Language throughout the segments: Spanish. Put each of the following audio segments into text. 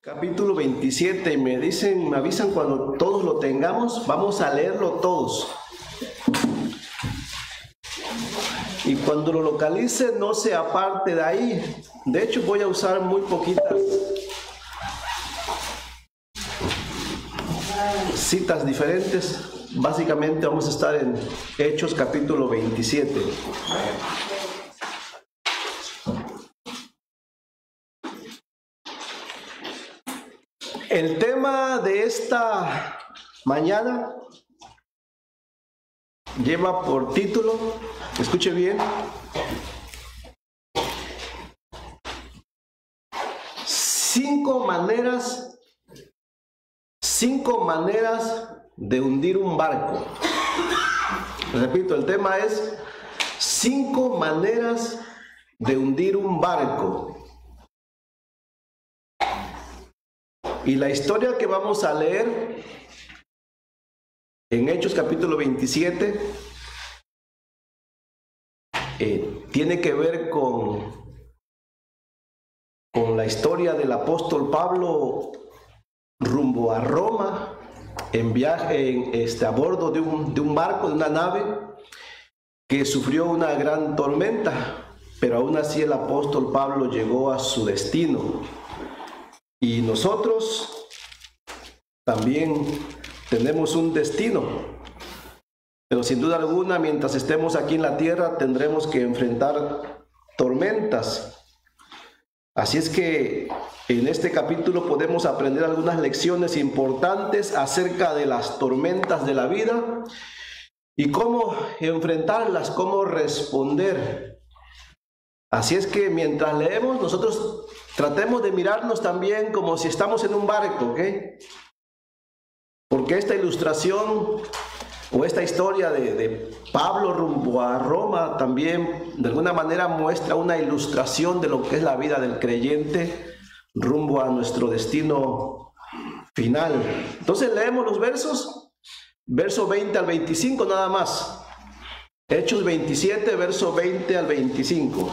Capítulo 27, me avisan cuando todos lo tengamos, vamos a leerlo todos. Y cuando lo localice, no se aparte de ahí. De hecho, voy a usar muy poquitas citas diferentes. Básicamente vamos a estar en Hechos capítulo 27. El tema de esta mañana lleva por título, escuche bien, cinco maneras de hundir un barco. Repito, el tema es 5 maneras de hundir un barco. Y la historia que vamos a leer en Hechos capítulo 27 tiene que ver con la historia del apóstol Pablo rumbo a Roma, en viaje a bordo de un barco, de una nave que sufrió una gran tormenta, pero aún así el apóstol Pablo llegó a su destino. Y nosotros también tenemos un destino, pero sin duda alguna, mientras estemos aquí en la tierra, tendremos que enfrentar tormentas. Así es que en este capítulo podemos aprender algunas lecciones importantes acerca de las tormentas de la vida y cómo enfrentarlas, cómo responder. Así es que mientras leemos, nosotros tratemos de mirarnos también como si estamos en un barco, ¿ok? Porque esta ilustración o esta historia de Pablo rumbo a Roma también de alguna manera muestra una ilustración de lo que es la vida del creyente rumbo a nuestro destino final. Entonces leemos los versos, verso 20 al 25 nada más. Hechos 27, verso 20 al 25.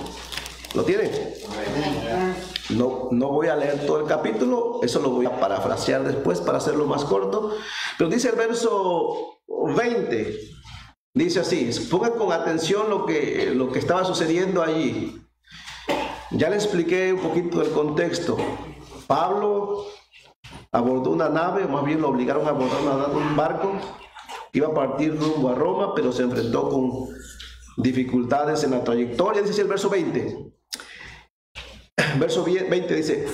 ¿Lo tienen? No voy a leer todo el capítulo, eso lo voy a parafrasear después para hacerlo más corto. Pero dice el verso 20, dice así, pongan con atención lo que estaba sucediendo allí. Ya les expliqué un poquito del contexto. Pablo abordó una nave, o más bien lo obligaron a abordar un barco, iba a partir rumbo a Roma, pero se enfrentó con dificultades en la trayectoria. Dice el verso 20. Verso 20 dice,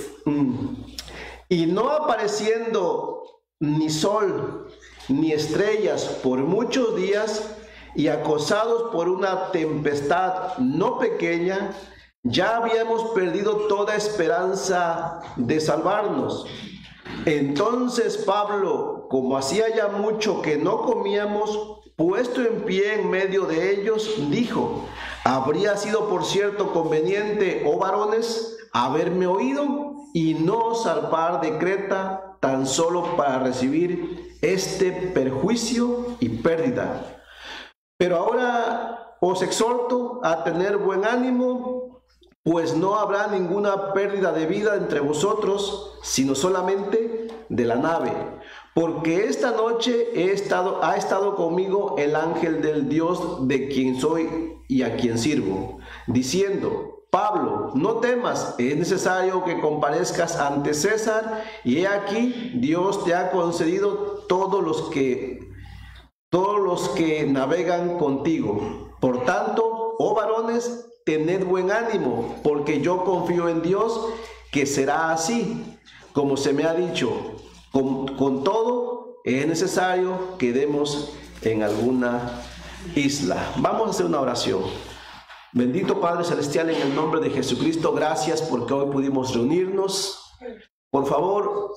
y no apareciendo ni sol ni estrellas por muchos días y acosados por una tempestad no pequeña, ya habíamos perdido toda esperanza de salvarnos. Entonces Pablo, como hacía ya mucho que no comíamos, puesto en pie en medio de ellos, dijo, habría sido por cierto conveniente, oh varones, haberme oído y no zarpar de Creta tan solo para recibir este perjuicio y pérdida. Pero ahora os exhorto a tener buen ánimo, pues no habrá ninguna pérdida de vida entre vosotros, sino solamente de la nave. Porque esta noche ha estado conmigo el ángel del Dios de quien soy y a quien sirvo, diciendo, Pablo, no temas, es necesario que comparezcas ante César, y he aquí, Dios te ha concedido todos los que navegan contigo. Por tanto, oh varones, tened buen ánimo, porque yo confío en Dios que será así, como se me ha dicho. Con todo, es necesario que demos en alguna isla. Vamos a hacer una oración. Bendito Padre Celestial, en el nombre de Jesucristo, gracias porque hoy pudimos reunirnos. Por favor,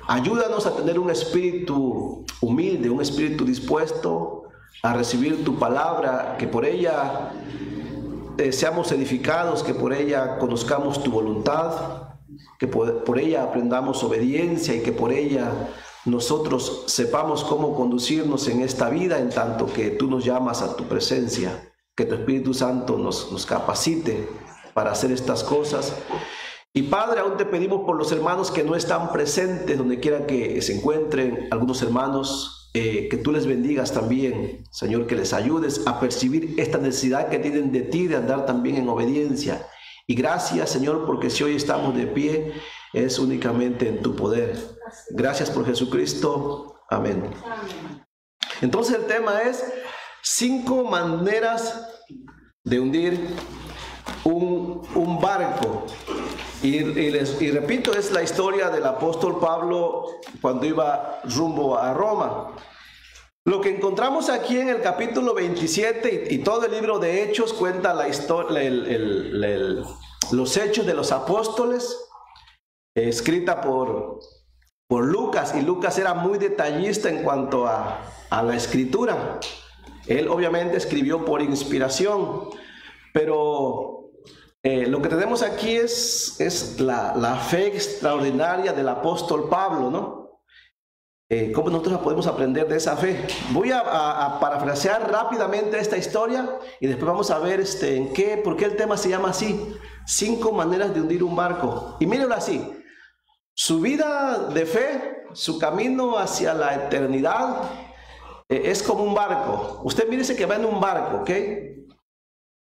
ayúdanos a tener un espíritu humilde, un espíritu dispuesto a recibir tu palabra, que por ella seamos edificados, que por ella conozcamos tu voluntad, que por ella aprendamos obediencia y que por ella nosotros sepamos cómo conducirnos en esta vida en tanto que tú nos llamas a tu presencia. Que tu Espíritu Santo nos capacite para hacer estas cosas Y Padre, aún te pedimos por los hermanos que no están presentes, donde quiera que se encuentren, algunos hermanos, que tú les bendigas también, Señor, que les ayudes a percibir esta necesidad que tienen de ti, de andar también en obediencia. Y gracias, Señor, porque si hoy estamos de pie, es únicamente en tu poder. Gracias por Jesucristo. Amén. Entonces el tema es 5 maneras de hundir un barco. Y repito, es la historia del apóstol Pablo cuando iba rumbo a Roma. Lo que encontramos aquí en el capítulo 27 y todo el libro de Hechos cuenta la historia, los hechos de los apóstoles, escrita por Lucas, y Lucas era muy detallista en cuanto a la escritura. Él obviamente escribió por inspiración, pero lo que tenemos aquí es la fe extraordinaria del apóstol Pablo, ¿no? ¿Cómo nosotros podemos aprender de esa fe? Voy a parafrasear rápidamente esta historia y después vamos a ver por qué el tema se llama así: 5 maneras de hundir un barco. Y mírenlo así: su vida de fe, su camino hacia la eternidad, es como un barco. Usted mírese que va en un barco, ¿ok?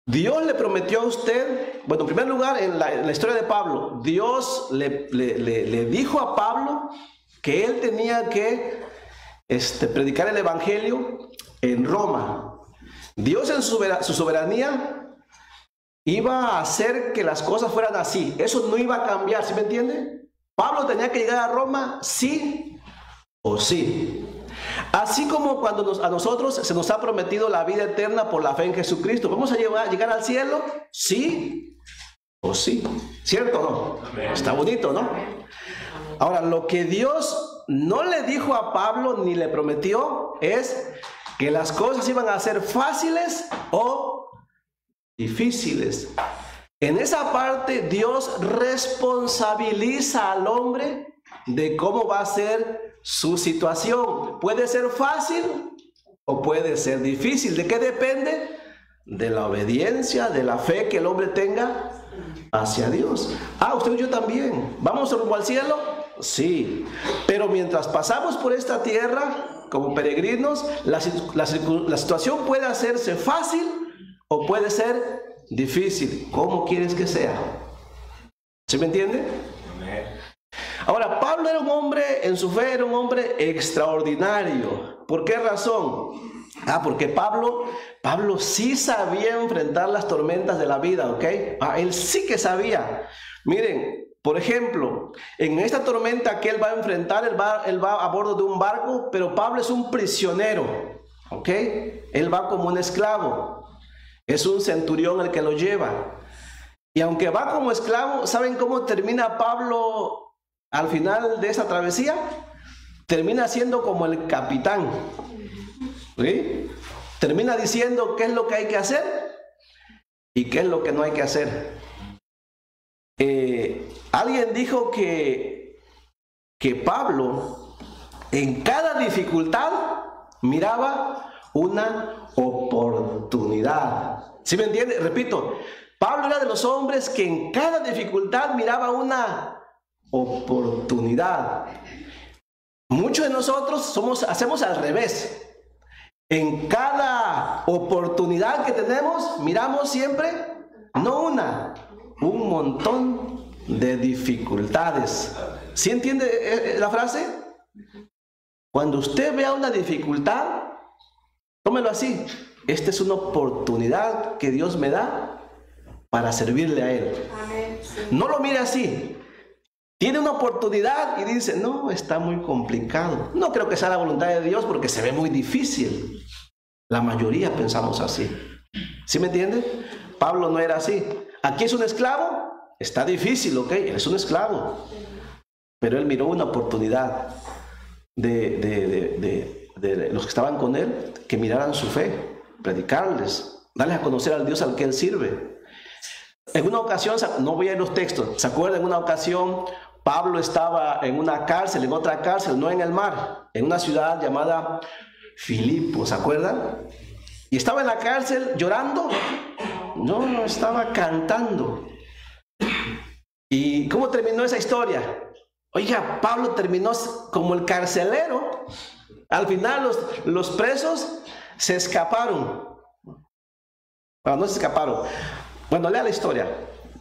Dios le prometió a usted, bueno, en primer lugar, en la historia de Pablo, Dios le dijo a Pablo que él tenía que predicar el evangelio en Roma. Dios en su soberanía iba a hacer que las cosas fueran así. Eso no iba a cambiar, ¿sí me entiende? Pablo tenía que llegar a Roma sí o sí. Así como cuando a nosotros se nos ha prometido la vida eterna por la fe en Jesucristo. ¿Vamos a llegar al cielo? ¿Sí o sí? ¿Cierto o no? Está bonito, ¿no? Ahora, lo que Dios no le dijo a Pablo ni le prometió es que las cosas iban a ser fáciles o difíciles. En esa parte, Dios responsabiliza al hombre de cómo va a ser su situación. Puede ser fácil o puede ser difícil. ¿De qué depende? De la obediencia, de la fe que el hombre tenga hacia Dios. Usted y yo también. ¿Vamos rumbo al cielo? Sí. Pero mientras pasamos por esta tierra como peregrinos, la situación puede hacerse fácil o puede ser difícil. ¿Cómo quieres que sea? ¿Sí me entiende? Ahora, Pablo era un hombre, en su fe era un hombre extraordinario. ¿Por qué razón? Porque Pablo sí sabía enfrentar las tormentas de la vida, ¿ok? Él sí que sabía. Miren, por ejemplo, en esta tormenta que él va a enfrentar, él va a bordo de un barco, pero Pablo es un prisionero, ¿ok? Él va como un esclavo. Es un centurión el que lo lleva. Y aunque va como esclavo, ¿saben cómo termina Pablo al final de esa travesía? Termina siendo como el capitán. ¿Sí? Termina diciendo qué es lo que hay que hacer y qué es lo que no hay que hacer. Alguien dijo que Pablo en cada dificultad miraba una oportunidad. ¿Sí me entiende? Repito, Pablo era de los hombres que en cada dificultad miraba una oportunidad. Muchos de nosotros hacemos al revés. En cada oportunidad que tenemos, miramos siempre, no un montón de dificultades. ¿Sí entiende la frase? Cuando usted vea una dificultad, tómelo así: esta es una oportunidad que Dios me da para servirle a Él. No lo mire así. Tiene una oportunidad y dice, no, está muy complicado. No creo que sea la voluntad de Dios porque se ve muy difícil. La mayoría pensamos así. ¿Sí me entiende? Pablo no era así. Aquí es un esclavo, está difícil, ¿ok? Él es un esclavo. Pero él miró una oportunidad de los que estaban con él, que miraran su fe, predicarles, darles a conocer al Dios al que él sirve. En una ocasión, no voy a ir los textos, ¿se acuerdan? En una ocasión Pablo estaba en una cárcel, en otra cárcel, no en el mar, en una ciudad llamada Filipo, ¿se acuerdan? Y estaba en la cárcel llorando. No, estaba cantando. ¿Y cómo terminó esa historia? Oiga, Pablo terminó como el carcelero. Al final los presos se escaparon. Bueno, no se escaparon. Bueno, lea la historia.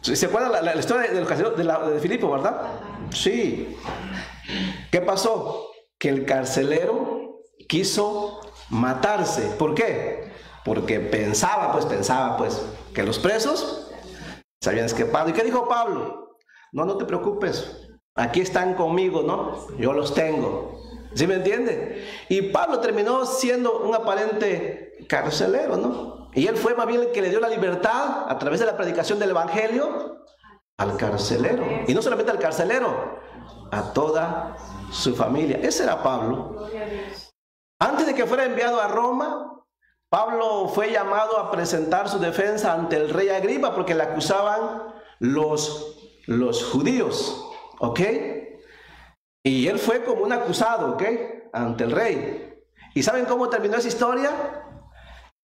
¿Se acuerdan la historia de los carceleros de Filipo, verdad? Sí. ¿Qué pasó? Que el carcelero quiso matarse. ¿Por qué? Porque pensaba pues, que los presos se habían escapado. ¿Y qué dijo Pablo? No te preocupes. Aquí están conmigo, ¿no? Yo los tengo. ¿Sí me entiende? Y Pablo terminó siendo un aparente carcelero, ¿no? Y él fue más bien el que le dio la libertad a través de la predicación del evangelio al carcelero. Y no solamente al carcelero, a toda su familia. Ese era Pablo. Antes de que fuera enviado a Roma, Pablo fue llamado a presentar su defensa ante el rey Agripa porque le acusaban los judíos. ¿Ok? Y él fue como un acusado, ¿ok? Ante el rey. ¿Y saben cómo terminó esa historia?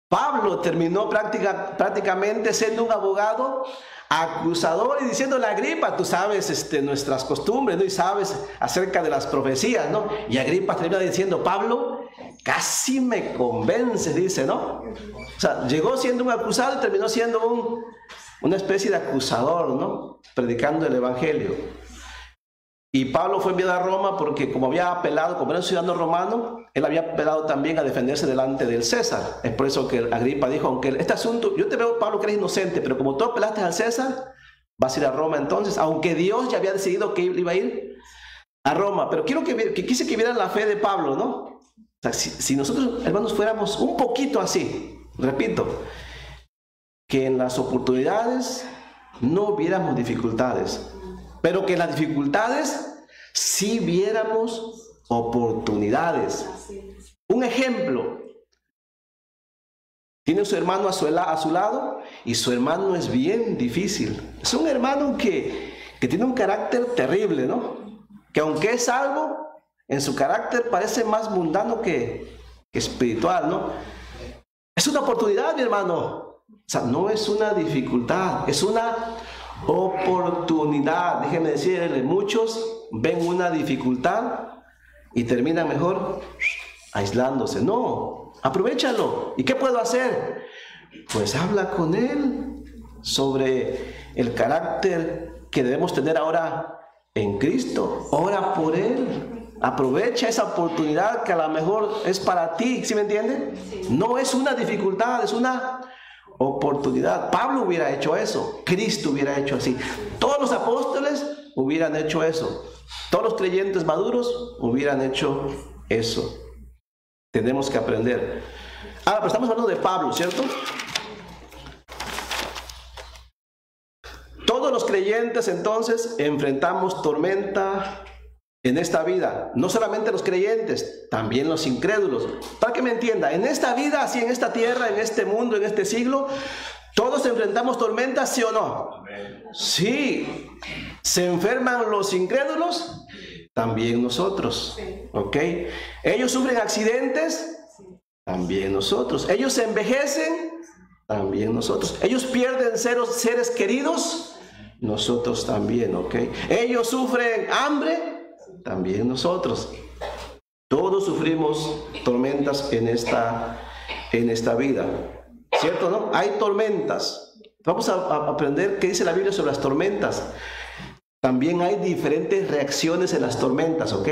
Pablo terminó prácticamente siendo un abogado acusador y diciéndole a Agripa, tú sabes nuestras costumbres, ¿no? Y sabes acerca de las profecías, ¿no? Y Agripa termina diciendo, Pablo, casi me convence, dice, ¿no? O sea, llegó siendo un acusado y terminó siendo una especie de acusador, ¿no? Predicando el evangelio. Y Pablo fue enviado a Roma porque como había apelado, como era un ciudadano romano, él había apelado también a defenderse delante del César. Es por eso que Agripa dijo, aunque este asunto, yo te veo, Pablo, que eres inocente, pero como tú apelaste al César, vas a ir a Roma entonces, aunque Dios ya había decidido que iba a ir a Roma. Pero quiero que quise que vieran la fe de Pablo, ¿no? O sea, si nosotros, hermanos, fuéramos un poquito así, repito, que en las oportunidades no hubiéramos dificultades, pero que en las dificultades sí viéramos oportunidades. Un ejemplo, tiene su hermano a su lado y su hermano es bien difícil. Es un hermano que tiene un carácter terrible, ¿no? Que aunque es salvo, en su carácter parece más mundano que espiritual, ¿no? Es una oportunidad, mi hermano. O sea, no es una dificultad, es una oportunidad. Déjeme decirle, muchos ven una dificultad y terminan mejor aislándose. No, aprovéchalo. ¿Y qué puedo hacer? Pues habla con él sobre el carácter que debemos tener ahora en Cristo. Ora por él. Aprovecha esa oportunidad que a lo mejor es para ti. ¿Sí me entiende? Sí. No es una dificultad, es una oportunidad. Pablo hubiera hecho eso, Cristo hubiera hecho así, todos los apóstoles hubieran hecho eso, todos los creyentes maduros hubieran hecho eso. Tenemos que aprender. Ahora, pero estamos hablando de Pablo, ¿cierto? Todos los creyentes entonces enfrentamos tormenta en esta vida, no solamente los creyentes, también los incrédulos. Para que me entienda, en esta vida, así en esta tierra, en este mundo, en este siglo, todos enfrentamos tormentas, ¿sí o no? Amén. Sí. ¿Se enferman los incrédulos? También nosotros. ¿Ok? ¿Ellos sufren accidentes? También nosotros. ¿Ellos se envejecen? También nosotros. ¿Ellos pierden seres queridos? Nosotros también, ¿ok? ¿Ellos sufren hambre? También nosotros. Todos sufrimos tormentas en esta vida, ¿cierto, no? Hay tormentas. Vamos a aprender qué dice la Biblia sobre las tormentas. También hay diferentes reacciones en las tormentas, ¿ok?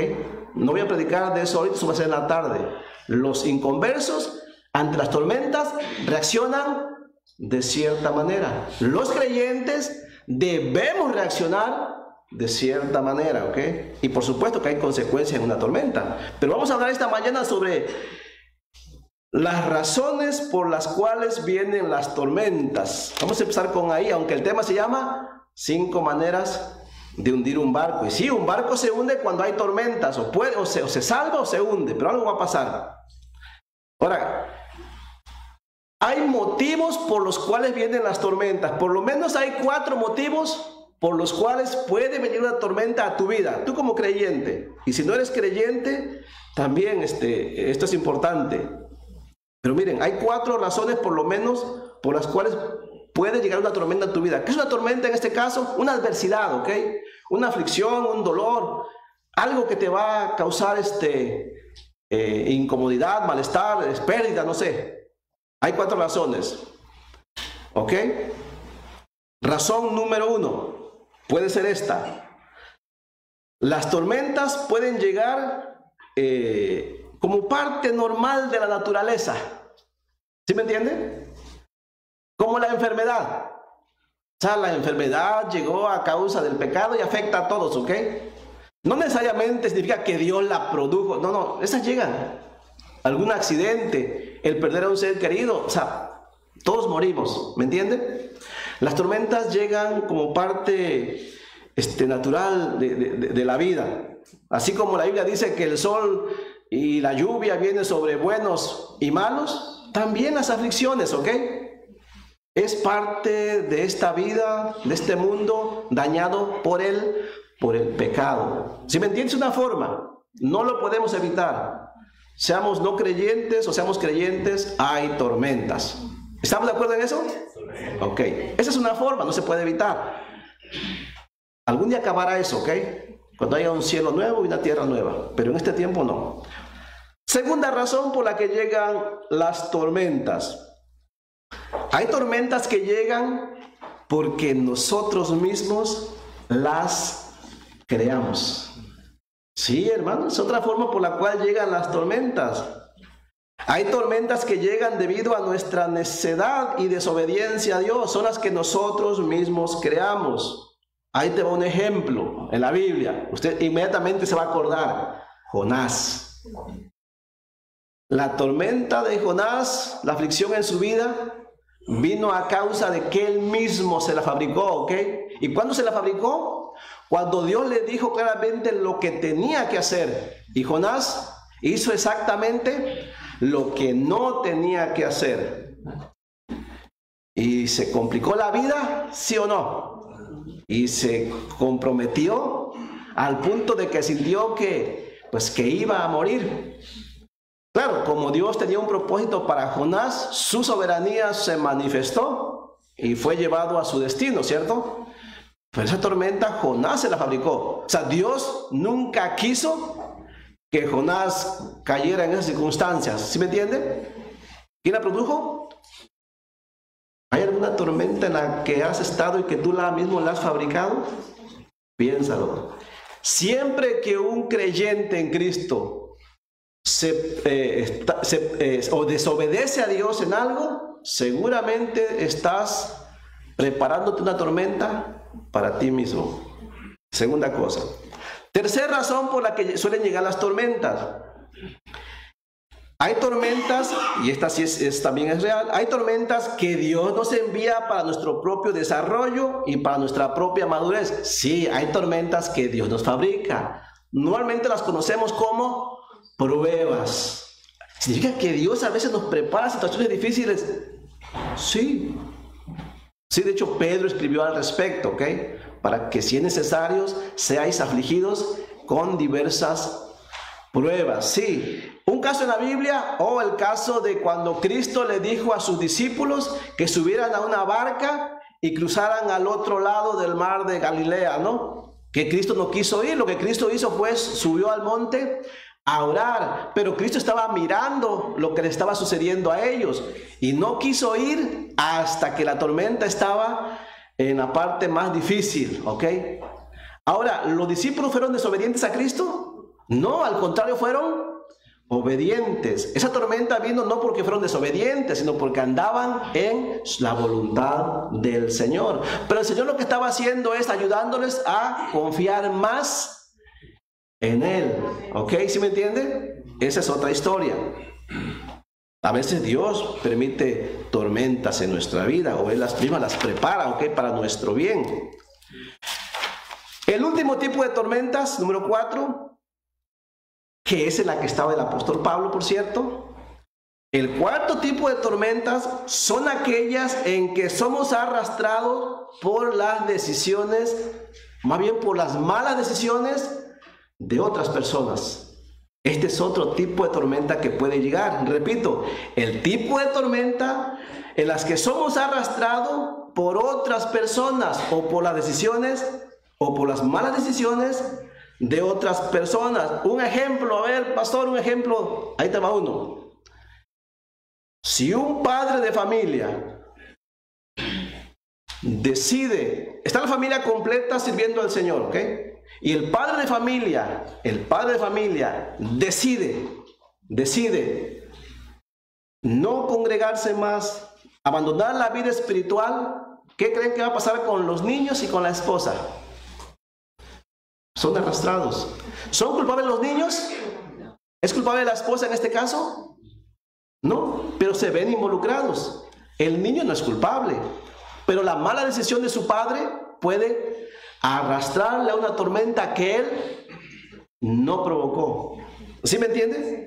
No voy a predicar de eso ahorita, eso va a ser en la tarde. Los inconversos ante las tormentas reaccionan de cierta manera. Los creyentes debemos reaccionar de cierta manera, ¿ok? Y por supuesto que hay consecuencias en una tormenta. Pero vamos a hablar esta mañana sobre las razones por las cuales vienen las tormentas. Vamos a empezar con ahí, aunque el tema se llama 5 maneras de hundir un barco. Y sí, un barco se hunde cuando hay tormentas, o se salva o se hunde, pero algo va a pasar. Ahora, hay motivos por los cuales vienen las tormentas. Por lo menos hay 4 motivos por los cuales puede venir una tormenta a tu vida, tú como creyente. Y si no eres creyente, también esto es importante. Pero miren, hay 4 razones por lo menos por las cuales puede llegar una tormenta en tu vida. ¿Qué es una tormenta en este caso? Una adversidad, ¿ok? Una aflicción, un dolor, algo que te va a causar incomodidad, malestar, pérdida, no sé. Hay 4 razones, ¿ok? Razón número 1 puede ser esta. Las tormentas pueden llegar como parte normal de la naturaleza. ¿Sí me entiende? Como la enfermedad. O sea, la enfermedad llegó a causa del pecado y afecta a todos, ¿ok? No necesariamente significa que Dios la produjo. No, no, esas llegan. Algún accidente, el perder a un ser querido, o sea, todos morimos, ¿me entiende? Las tormentas llegan como parte natural de la vida. Así como la Biblia dice que el sol y la lluvia vienen sobre buenos y malos, también las aflicciones, ¿ok? Es parte de esta vida, de este mundo dañado por el pecado. Si me entiendes una forma, no lo podemos evitar. Seamos no creyentes o seamos creyentes, hay tormentas. ¿Estamos de acuerdo en eso? Ok. Esa es una forma, no se puede evitar. Algún día acabará eso, ¿ok? Cuando haya un cielo nuevo y una tierra nueva. Pero en este tiempo no. Segunda razón por la que llegan las tormentas. Hay tormentas que llegan porque nosotros mismos las creamos. Sí, hermanos, es otra forma por la cual llegan las tormentas. Hay tormentas que llegan debido a nuestra necedad y desobediencia a Dios. Son las que nosotros mismos creamos. Ahí te va un ejemplo en la Biblia. Usted inmediatamente se va a acordar. Jonás. La tormenta de Jonás, la aflicción en su vida, vino a causa de que él mismo se la fabricó, ¿ok? ¿Y cuándo se la fabricó? Cuando Dios le dijo claramente lo que tenía que hacer. Y Jonás hizo exactamente lo que no tenía que hacer. ¿Y se complicó la vida? ¿Sí o no? Y se comprometió al punto de que sintió que iba a morir. Claro, como Dios tenía un propósito para Jonás, su soberanía se manifestó y fue llevado a su destino, ¿cierto? Pero esa tormenta Jonás se la fabricó. O sea, Dios nunca quiso que Jonás cayera en esas circunstancias. ¿Sí me entiende? ¿Quién la produjo? ¿Hay alguna tormenta en la que has estado y que tú mismo la has fabricado? Piénsalo. Siempre que un creyente en Cristo o desobedece a Dios en algo, seguramente estás preparándote una tormenta para ti mismo. Segunda cosa. Tercera razón por la que suelen llegar las tormentas. Hay tormentas, y esta sí también es real, hay tormentas que Dios nos envía para nuestro propio desarrollo y para nuestra propia madurez. Sí, hay tormentas que Dios nos fabrica. Normalmente las conocemos como pruebas. ¿Significa que Dios a veces nos prepara situaciones difíciles? Sí. Sí, de hecho Pedro escribió al respecto, ¿ok? Para que si es necesario seáis afligidos con diversas pruebas. Sí. Un caso en la Biblia, o el caso de cuando Cristo le dijo a sus discípulos que subieran a una barca y cruzaran al otro lado del mar de Galilea, ¿no? Que Cristo no quiso ir. Lo que Cristo hizo fue subió al monte a orar, pero Cristo estaba mirando lo que le estaba sucediendo a ellos y no quiso ir hasta que la tormenta estaba en la parte más difícil, ¿ok? Ahora, ¿los discípulos fueron desobedientes a Cristo? No, al contrario, fueron obedientes. Esa tormenta vino no porque fueron desobedientes, sino porque andaban en la voluntad del Señor. Pero el Señor lo que estaba haciendo es ayudándoles a confiar más en Él. ¿Ok? ¿Sí me entiende? Esa es otra historia. A veces Dios permite tormentas en nuestra vida, o Él mismas las prepara, ¿ok? Para nuestro bien. El último tipo de tormentas, número 4, que es en la que estaba el apóstol Pablo, por cierto. El cuarto tipo de tormentas son aquellas en que somos arrastrados por las decisiones, más bien por las malas decisiones de otras personas. Este es otro tipo de tormenta que puede llegar. Repito, el tipo de tormenta en las que somos arrastrados por otras personas o por las decisiones o por las malas decisiones de otras personas. Un ejemplo, a ver, pastor, un ejemplo, ahí te va uno. Si un padre de familia decide, está la familia completa sirviendo al Señor, ¿ok? Y el padre de familia decide no congregarse más, abandonar la vida espiritual, ¿qué creen que va a pasar con los niños y con la esposa? Son arrastrados. ¿Son culpables los niños? ¿Es culpable la esposa en este caso? No, pero se ven involucrados. El niño no es culpable, pero la mala decisión de su padre puede arrastrarle a una tormenta que él no provocó. ¿Sí me entiendes?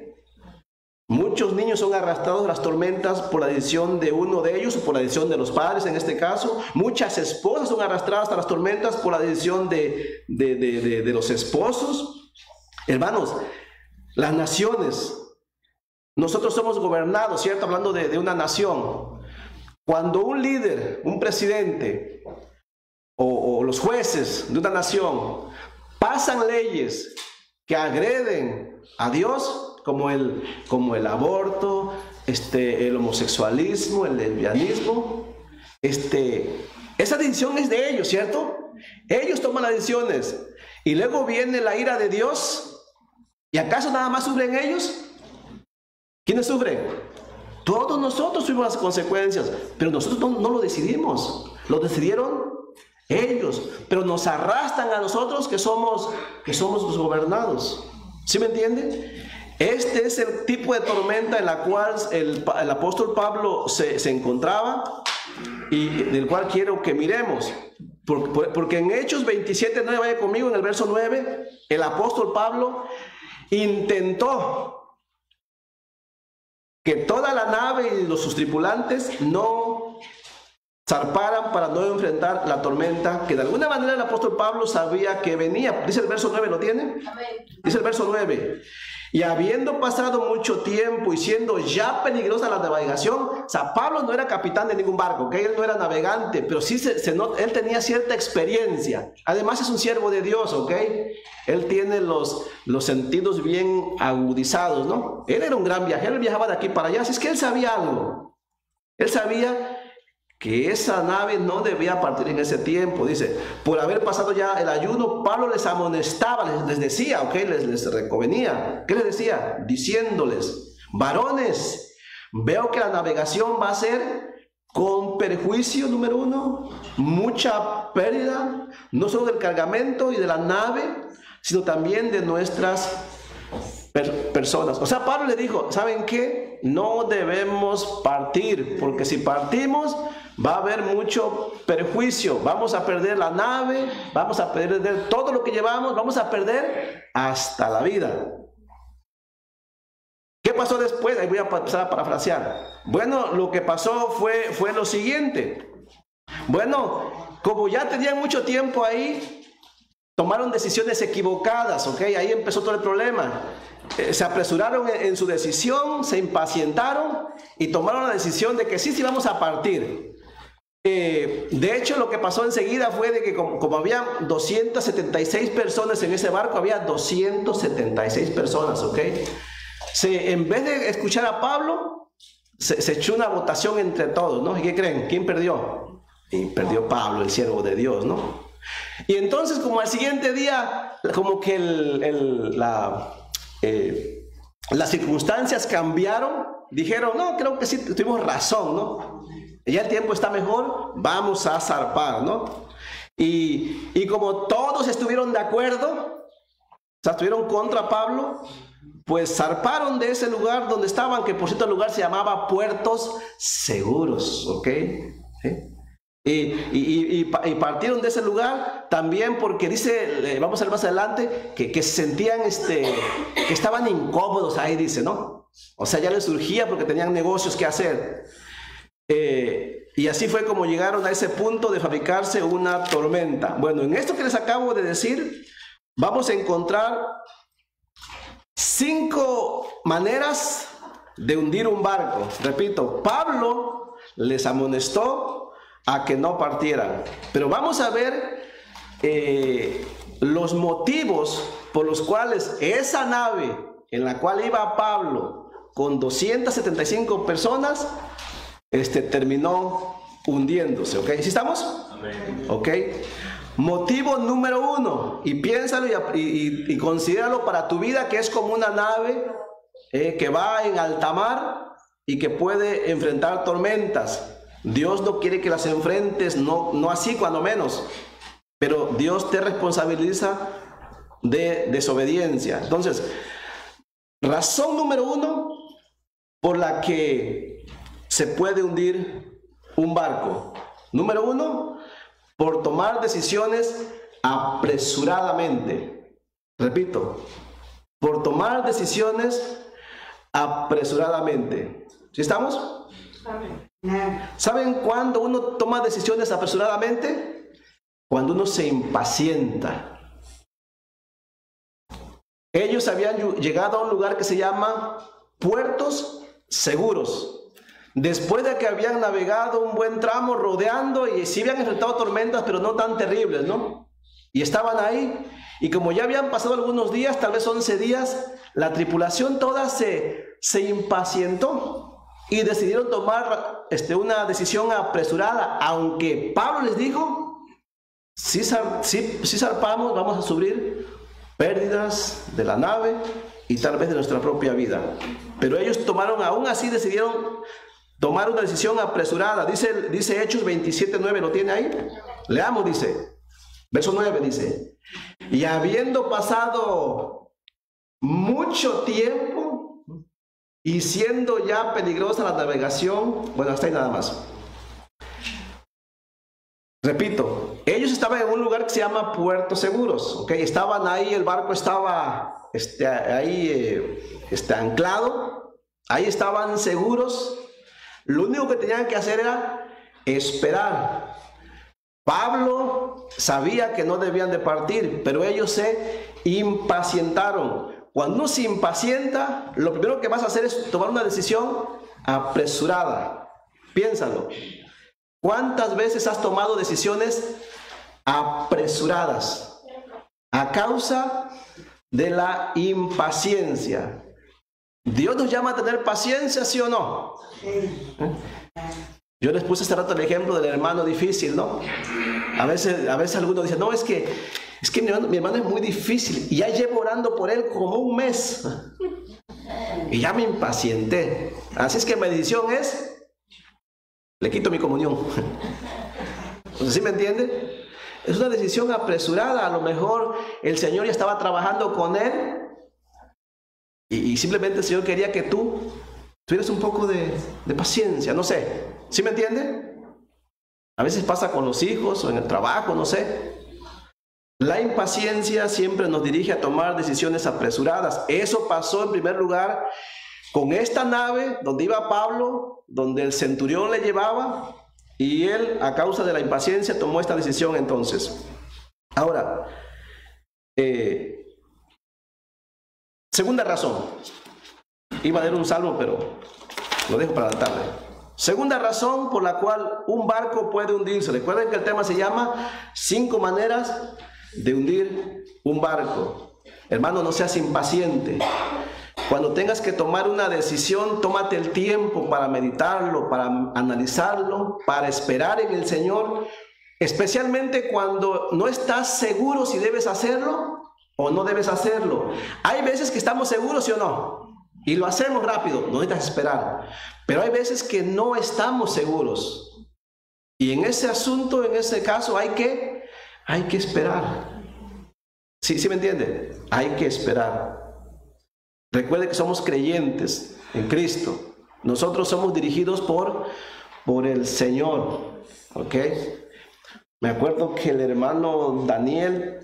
Muchos niños son arrastrados a las tormentas por la decisión de uno de ellos, o por la decisión de los padres en este caso. Muchas esposas son arrastradas a las tormentas por la decisión de los esposos. Hermanos, las naciones, nosotros somos gobernados, ¿cierto? Hablando de una nación. Cuando un líder, un presidente o los jueces de una nación pasan leyes que agreden a Dios, como el aborto, el homosexualismo, el lesbianismo, esa decisión es de ellos, ¿cierto? Ellos toman las decisiones y luego viene la ira de Dios. ¿Y acaso nada más sufren ellos? ¿Quiénes sufren? Todos nosotros sufrimos las consecuencias, pero nosotros no lo decidimos, lo decidieron ellos, pero nos arrastran a nosotros que somos los gobernados. ¿Sí me entiende? Este es el tipo de tormenta en la cual el apóstol Pablo se encontraba y del cual quiero que miremos. Porque en Hechos 27:9, vaya conmigo en el verso 9, el apóstol Pablo intentó que toda la nave y sus tripulantes no zarparan para no enfrentar la tormenta que de alguna manera el apóstol Pablo sabía que venía. Dice el verso 9, ¿lo tienen? Dice el verso 9. Y habiendo pasado mucho tiempo y siendo ya peligrosa la navegación, o sea, Pablo no era capitán de ningún barco, ¿ok? Él no era navegante, pero sí él tenía cierta experiencia. Además es un siervo de Dios, ¿ok? Él tiene los sentidos bien agudizados, ¿no? Él era un gran viajero, él viajaba de aquí para allá, así es que él sabía algo. Él sabía que esa nave no debía partir en ese tiempo. Dice, por haber pasado ya el ayuno, Pablo les amonestaba, les decía, ¿ok? Les reconvenía. ¿Qué les decía? Diciéndoles, varones, veo que la navegación va a ser con perjuicio, número uno, mucha pérdida, no solo del cargamento y de la nave, sino también de nuestras personas. O sea, Pablo le dijo, ¿saben qué? No debemos partir, porque si partimos va a haber mucho perjuicio. Vamos a perder la nave, vamos a perder todo lo que llevamos, vamos a perder hasta la vida. ¿Qué pasó después? Ahí voy a pasar a parafrasear. Bueno, lo que pasó fue lo siguiente. Bueno, como ya tenían mucho tiempo ahí, tomaron decisiones equivocadas, ¿ok? Ahí empezó todo el problema. Se apresuraron en su decisión, se impacientaron y tomaron la decisión de que sí vamos a partir. De hecho, lo que pasó enseguida fue de que como había 276 personas en ese barco, había 276 personas, ¿ok? En vez de escuchar a Pablo, se echó una votación entre todos, ¿no? ¿Y qué creen? ¿Quién perdió? Y perdió Pablo, el siervo de Dios, ¿no? Y entonces, como al siguiente día, como que las circunstancias cambiaron, dijeron, no, creo que sí tuvimos razón, ¿no? Ya el tiempo está mejor, vamos a zarpar, ¿no? Y como todos estuvieron de acuerdo, o sea, estuvieron contra Pablo, pues zarparon de ese lugar donde estaban, que por cierto el lugar se llamaba Puertos Seguros, ¿ok? ¿Sí? Y partieron de ese lugar también porque dice, vamos a ver más adelante, que se sentían, que estaban incómodos ahí, dice, ¿no? O sea, ya les surgía porque tenían negocios que hacer. Y así fue como llegaron a ese punto de fabricarse una tormenta. Bueno, en esto que les acabo de decir, vamos a encontrar 5 maneras de hundir un barco. Repito, Pablo les amonestó a que no partieran. Pero vamos a ver los motivos por los cuales esa nave en la cual iba Pablo con 275 personas terminó hundiéndose. ¿Ok? ¿Sí estamos? Amén. ¿Ok? Motivo número 1, y piénsalo y considéralo para tu vida, que es como una nave que va en alta mar y que puede enfrentar tormentas. Dios no quiere que las enfrentes, no así cuando menos, pero Dios te responsabiliza de desobediencia. Entonces, razón número 1 por la que se puede hundir un barco. Número 1, por tomar decisiones apresuradamente. Repito, por tomar decisiones apresuradamente. ¿Sí estamos? ¿Saben cuándo uno toma decisiones apresuradamente? Cuando uno se impacienta. Ellos habían llegado a un lugar que se llama Puertos Seguros. Después de que habían navegado un buen tramo rodeando, y sí habían enfrentado tormentas, pero no tan terribles, ¿no? Y estaban ahí, y como ya habían pasado algunos días, tal vez 11 días, la tripulación toda se impacientó y decidieron tomar una decisión apresurada, aunque Pablo les dijo, si zarpamos, vamos a sufrir pérdidas de la nave y tal vez de nuestra propia vida. Pero ellos aún así decidieron tomar una decisión apresurada. Dice Hechos 27:9, ¿lo tiene ahí? Leamos, dice, verso 9 dice, y habiendo pasado mucho tiempo y siendo ya peligrosa la navegación, bueno, hasta ahí nada más. Repito, ellos estaban en un lugar que se llama Puertos Seguros, ¿ok? Estaban ahí, el barco estaba anclado, ahí estaban seguros. Lo único que tenían que hacer era esperar. Pablo sabía que no debían de partir, pero ellos se impacientaron. Cuando uno se impacienta, lo primero que vas a hacer es tomar una decisión apresurada. Piénsalo. ¿Cuántas veces has tomado decisiones apresuradas a causa de la impaciencia? ¿Dios nos llama a tener paciencia, sí o no? Yo les puse hace rato el ejemplo del hermano difícil, ¿no? A veces algunos dicen, no, es que mi hermano es muy difícil y ya llevo orando por él como un mes y ya me impacienté. Así es que mi decisión es, le quito mi comunión. ¿Sí me entiende? Es una decisión apresurada. A lo mejor el Señor ya estaba trabajando con él y simplemente el Señor quería que tú tuvieras un poco de paciencia, no sé. ¿Sí me entiende? A veces pasa con los hijos o en el trabajo, no sé. La impaciencia siempre nos dirige a tomar decisiones apresuradas. Eso pasó en primer lugar con esta nave donde iba Pablo, donde el centurión le llevaba, y él, a causa de la impaciencia, tomó esta decisión entonces. Ahora, segunda razón. Iba a leer un salmo, pero lo dejo para la tarde. Segunda razón por la cual un barco puede hundirse. Recuerden que el tema se llama 5 maneras de hundir un barco. Hermano, no seas impaciente. Cuando tengas que tomar una decisión, tómate el tiempo para meditarlo, para analizarlo, para esperar en el Señor, especialmente cuando no estás seguro si debes hacerlo o no debes hacerlo. Hay veces que estamos seguros, ¿sí o no? Y lo hacemos rápido, no necesitas esperar. Pero hay veces que no estamos seguros. Y en ese asunto, en ese caso, hay que esperar. ¿Sí me entiende? Hay que esperar. Recuerde que somos creyentes en Cristo. Nosotros somos dirigidos por el Señor. ¿Ok? Me acuerdo que el hermano Daniel,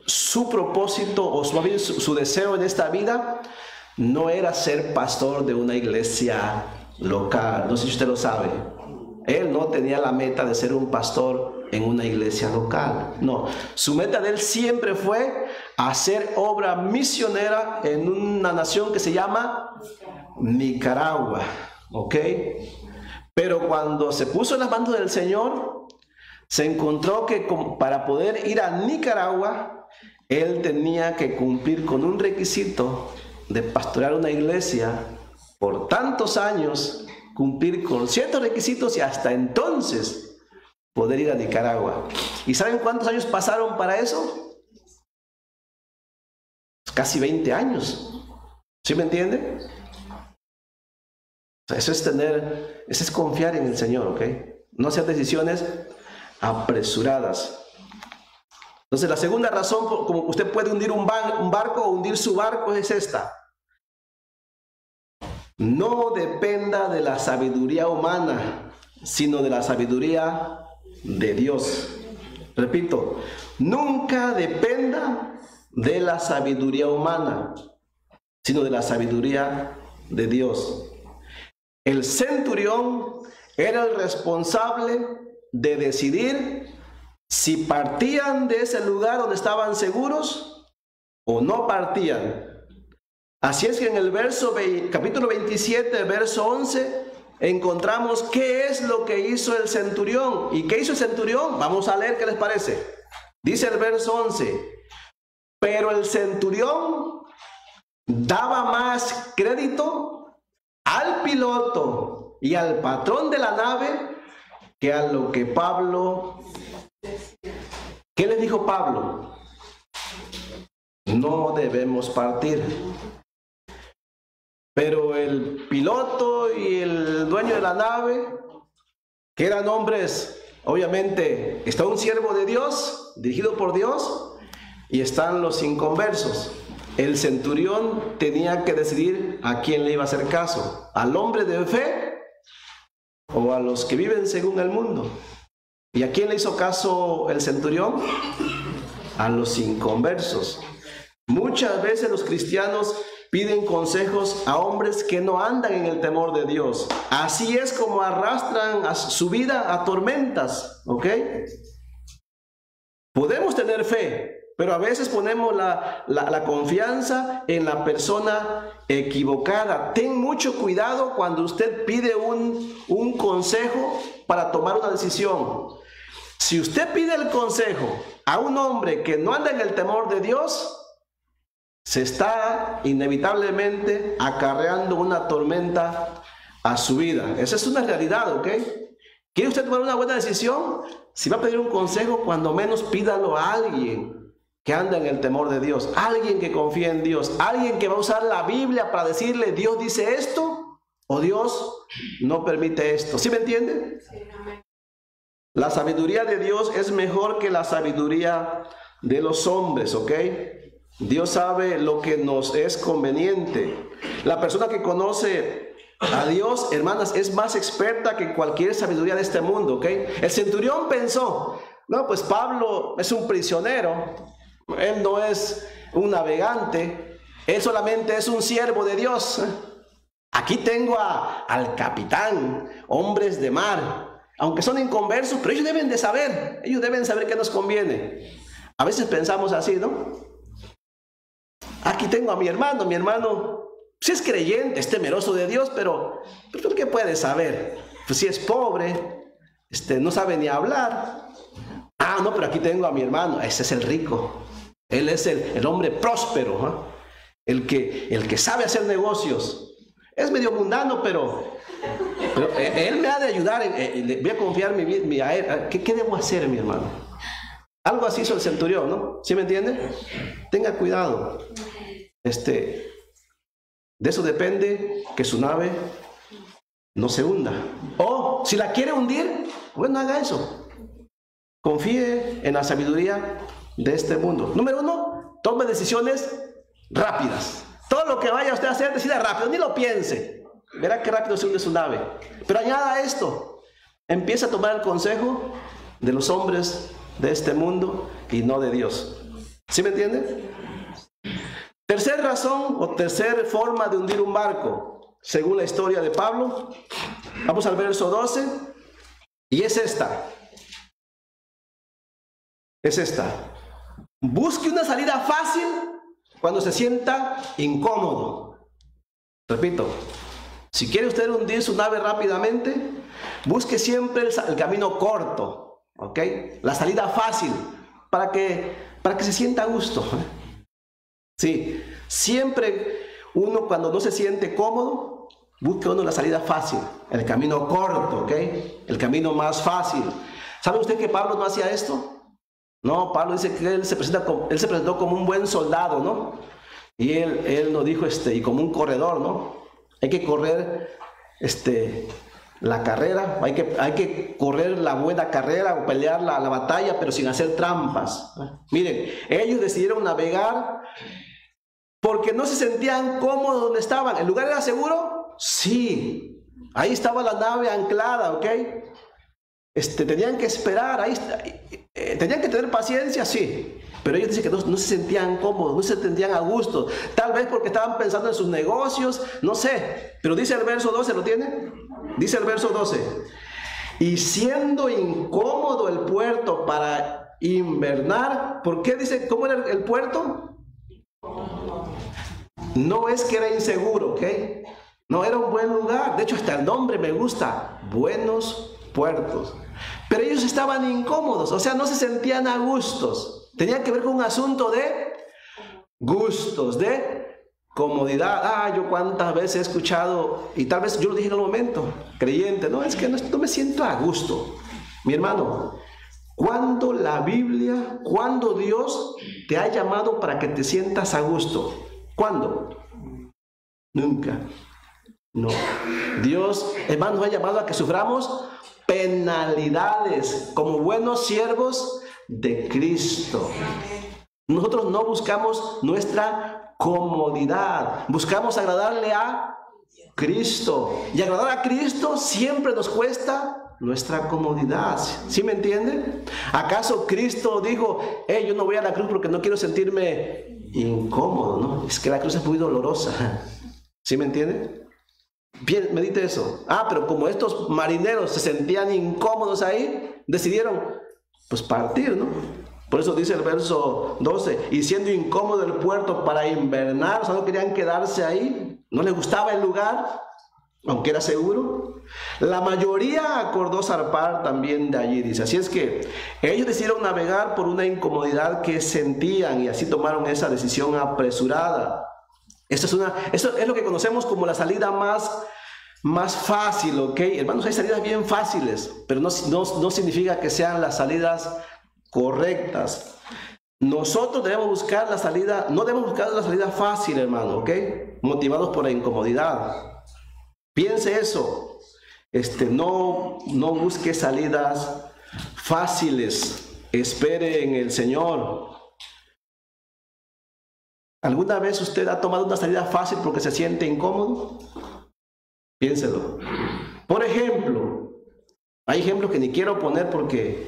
su propósito o su deseo en esta vida no era ser pastor de una iglesia local. No sé si usted lo sabe. Él no tenía la meta de ser un pastor en una iglesia local. No, su meta de él siempre fue hacer obra misionera en una nación que se llama Nicaragua. ¿ok? Pero cuando se puso en las manos del Señor, se encontró que para poder ir a Nicaragua, él tenía que cumplir con un requisito de pastorear una iglesia por tantos años, cumplir con ciertos requisitos y hasta entonces poder ir a Nicaragua. ¿Y saben cuántos años pasaron para eso? Casi 20 años. ¿Sí me entiende? O sea, eso es confiar en el Señor, ¿ok? No hacer decisiones apresuradas. Entonces, la segunda razón como usted puede hundir un barco o hundir su barco es esta. No dependa de la sabiduría humana, sino de la sabiduría de Dios. Repito, nunca dependa de la sabiduría humana, sino de la sabiduría de Dios. El centurión era el responsable de decidir si partían de ese lugar donde estaban seguros o no partían. Así es que en el capítulo 27, verso 11, encontramos qué es lo que hizo el centurión. ¿Y qué hizo el centurión? Vamos a leer qué les parece. Dice el verso 11, pero el centurión daba más crédito al piloto y al patrón de la nave que a lo que Pablo... ¿Qué les dijo Pablo? No debemos partir. Pero el piloto y el dueño de la nave, que eran hombres, obviamente, está un siervo de Dios, dirigido por Dios, y están los inconversos. El centurión tenía que decidir a quién le iba a hacer caso, al hombre de fe o a los que viven según el mundo. ¿Y a quién le hizo caso el centurión? A los inconversos. Muchas veces los cristianos piden consejos a hombres que no andan en el temor de Dios. Así es como arrastran a su vida a tormentas, ¿ok? Podemos tener fe, pero a veces ponemos la confianza en la persona equivocada. Ten mucho cuidado cuando usted pide un consejo para tomar una decisión. Si usted pide el consejo a un hombre que no anda en el temor de Dios, se está inevitablemente acarreando una tormenta a su vida. Esa es una realidad, ¿ok? ¿Quiere usted tomar una buena decisión? Si va a pedir un consejo, cuando menos pídalo a alguien que anda en el temor de Dios, alguien que confía en Dios, alguien que va a usar la Biblia para decirle, Dios dice esto o Dios no permite esto. ¿Sí me entiende? Sí, amén. La sabiduría de Dios es mejor que la sabiduría de los hombres, ¿ok? Dios sabe lo que nos es conveniente. La persona que conoce a Dios, hermanas, es más experta que cualquier sabiduría de este mundo, ¿ok? El centurión pensó, no, pues Pablo es un prisionero, él no es un navegante, él solamente es un siervo de Dios. Aquí tengo al capitán, hombres de mar, aunque son inconversos, pero ellos deben saber qué nos conviene. A veces pensamos así, ¿no? Aquí tengo a mi hermano, si es creyente, es temeroso de Dios, pero ¿qué puede saber? Pues si es pobre, no sabe ni hablar. Ah, no, pero aquí tengo a mi hermano, ese es el rico. Él es el hombre próspero, ¿eh? el que sabe hacer negocios. Es medio mundano, pero él me ha de ayudar, le voy a confiar mi vida a él. ¿Qué debo hacer, mi hermano? Algo así hizo el centurión, ¿no? ¿Sí me entiende? Tenga cuidado. De eso depende que su nave no se hunda. O si la quiere hundir, bueno, haga eso. Confíe en la sabiduría de este mundo. Número 1, tome decisiones rápidas. Todo lo que vaya usted a hacer, decida rápido, ni lo piense. Verá qué rápido se hunde su nave. Pero añada esto, empieza a tomar el consejo de los hombres de este mundo y no de Dios. ¿Sí me entiende? Tercer razón o tercer forma de hundir un barco, según la historia de Pablo. Vamos al verso 12 y es esta. Busque una salida fácil cuando se sienta incómodo. Repito, Si quiere usted hundir su nave rápidamente, busque siempre el camino corto, ¿ok? La salida fácil, para que se sienta a gusto. Sí, siempre uno cuando no se siente cómodo, busque uno la salida fácil, el camino corto, ¿ok? El camino más fácil. ¿Sabe usted que Pablo no hacía esto? No, Pablo dice que él se presentó como un buen soldado, ¿no? Y él nos dijo, y como un corredor, ¿no? Hay que correr, la carrera, hay que correr la buena carrera o pelear la batalla, pero sin hacer trampas. Miren, ellos decidieron navegar porque no se sentían cómodos donde estaban. ¿El lugar era seguro? Sí. Ahí estaba la nave anclada, ¿ok? Tenían que esperar, tenían que tener paciencia, sí. Pero ellos dicen que no se sentían cómodos, no se sentían a gusto. Tal vez porque estaban pensando en sus negocios, no sé. Pero dice el verso 12, ¿lo tiene? Dice el verso 12. Y siendo incómodo el puerto para invernar, ¿por qué dice cómo era el puerto? No es que era inseguro, ¿ok? No, era un buen lugar. De hecho, hasta el nombre me gusta. Buenos puertos. Pero ellos estaban incómodos, o sea, no se sentían a gustos. Tenía que ver con un asunto de gustos, de comodidad. Yo cuántas veces he escuchado, y tal vez yo lo dije en el momento, creyente, no, es que no me siento a gusto. Mi hermano, ¿cuándo la Biblia, cuándo Dios te ha llamado para que te sientas a gusto? ¿Cuándo? Nunca. No. Dios, hermano, nos ha llamado a que suframos penalidades como buenos siervos de Cristo. Nosotros no buscamos nuestra comodidad, buscamos agradarle a Cristo. Y agradar a Cristo siempre nos cuesta nuestra comodidad. ¿Sí me entiende? ¿Acaso Cristo dijo, yo no voy a la cruz porque no quiero sentirme incómodo? No, es que la cruz es muy dolorosa. ¿Sí me entiende? Bien, medite eso. Pero como estos marineros se sentían incómodos ahí, decidieron pues partir, ¿no? Por eso dice el verso 12, y siendo incómodo el puerto para invernar, o sea, no querían quedarse ahí, no les gustaba el lugar, aunque era seguro. La mayoría acordó zarpar también de allí, dice. Así es que ellos decidieron navegar por una incomodidad que sentían y así tomaron esa decisión apresurada. Eso es lo que conocemos como la salida más fácil, ¿ok? Hermanos, hay salidas bien fáciles, pero no significa que sean las salidas correctas. Nosotros debemos buscar la salida, no debemos buscar la salida fácil, hermano, ¿ok? Motivados por la incomodidad. Piense eso. No busque salidas fáciles. Espere en el Señor. ¿Alguna vez usted ha tomado una salida fácil porque se siente incómodo? Piénselo. Por ejemplo, hay ejemplos que ni quiero poner porque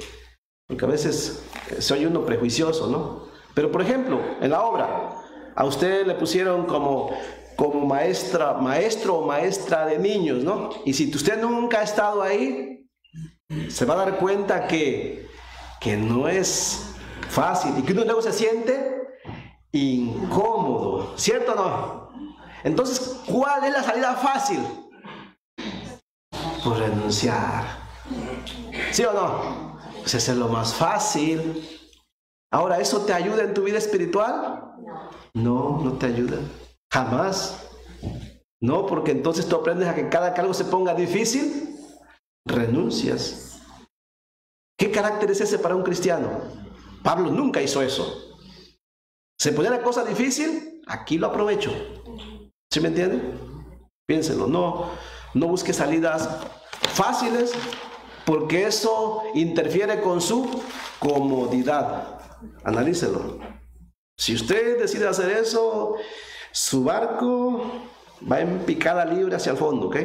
a veces soy uno prejuicioso, ¿no? Pero por ejemplo, en la obra, a usted le pusieron como maestro o maestra de niños, ¿no? Y si usted nunca ha estado ahí, se va a dar cuenta que no es fácil y que uno luego se siente incómodo, ¿cierto o no? Entonces, ¿cuál es la salida fácil? Pues renunciar. ¿Sí o no? Pues ese es lo más fácil. Ahora, ¿eso te ayuda en tu vida espiritual? No, no te ayuda. Jamás. No, porque entonces tú aprendes a que cada que algo se ponga difícil, renuncias. ¿Qué carácter es ese para un cristiano? Pablo nunca hizo eso. Se ponía la cosa difícil, aquí lo aprovecho. ¿Sí me entiende? Piénselo, no busque salidas fáciles porque eso interfiere con su comodidad. Analícelo. Si usted decide hacer eso, su barco va en picada libre hacia el fondo, ¿ok?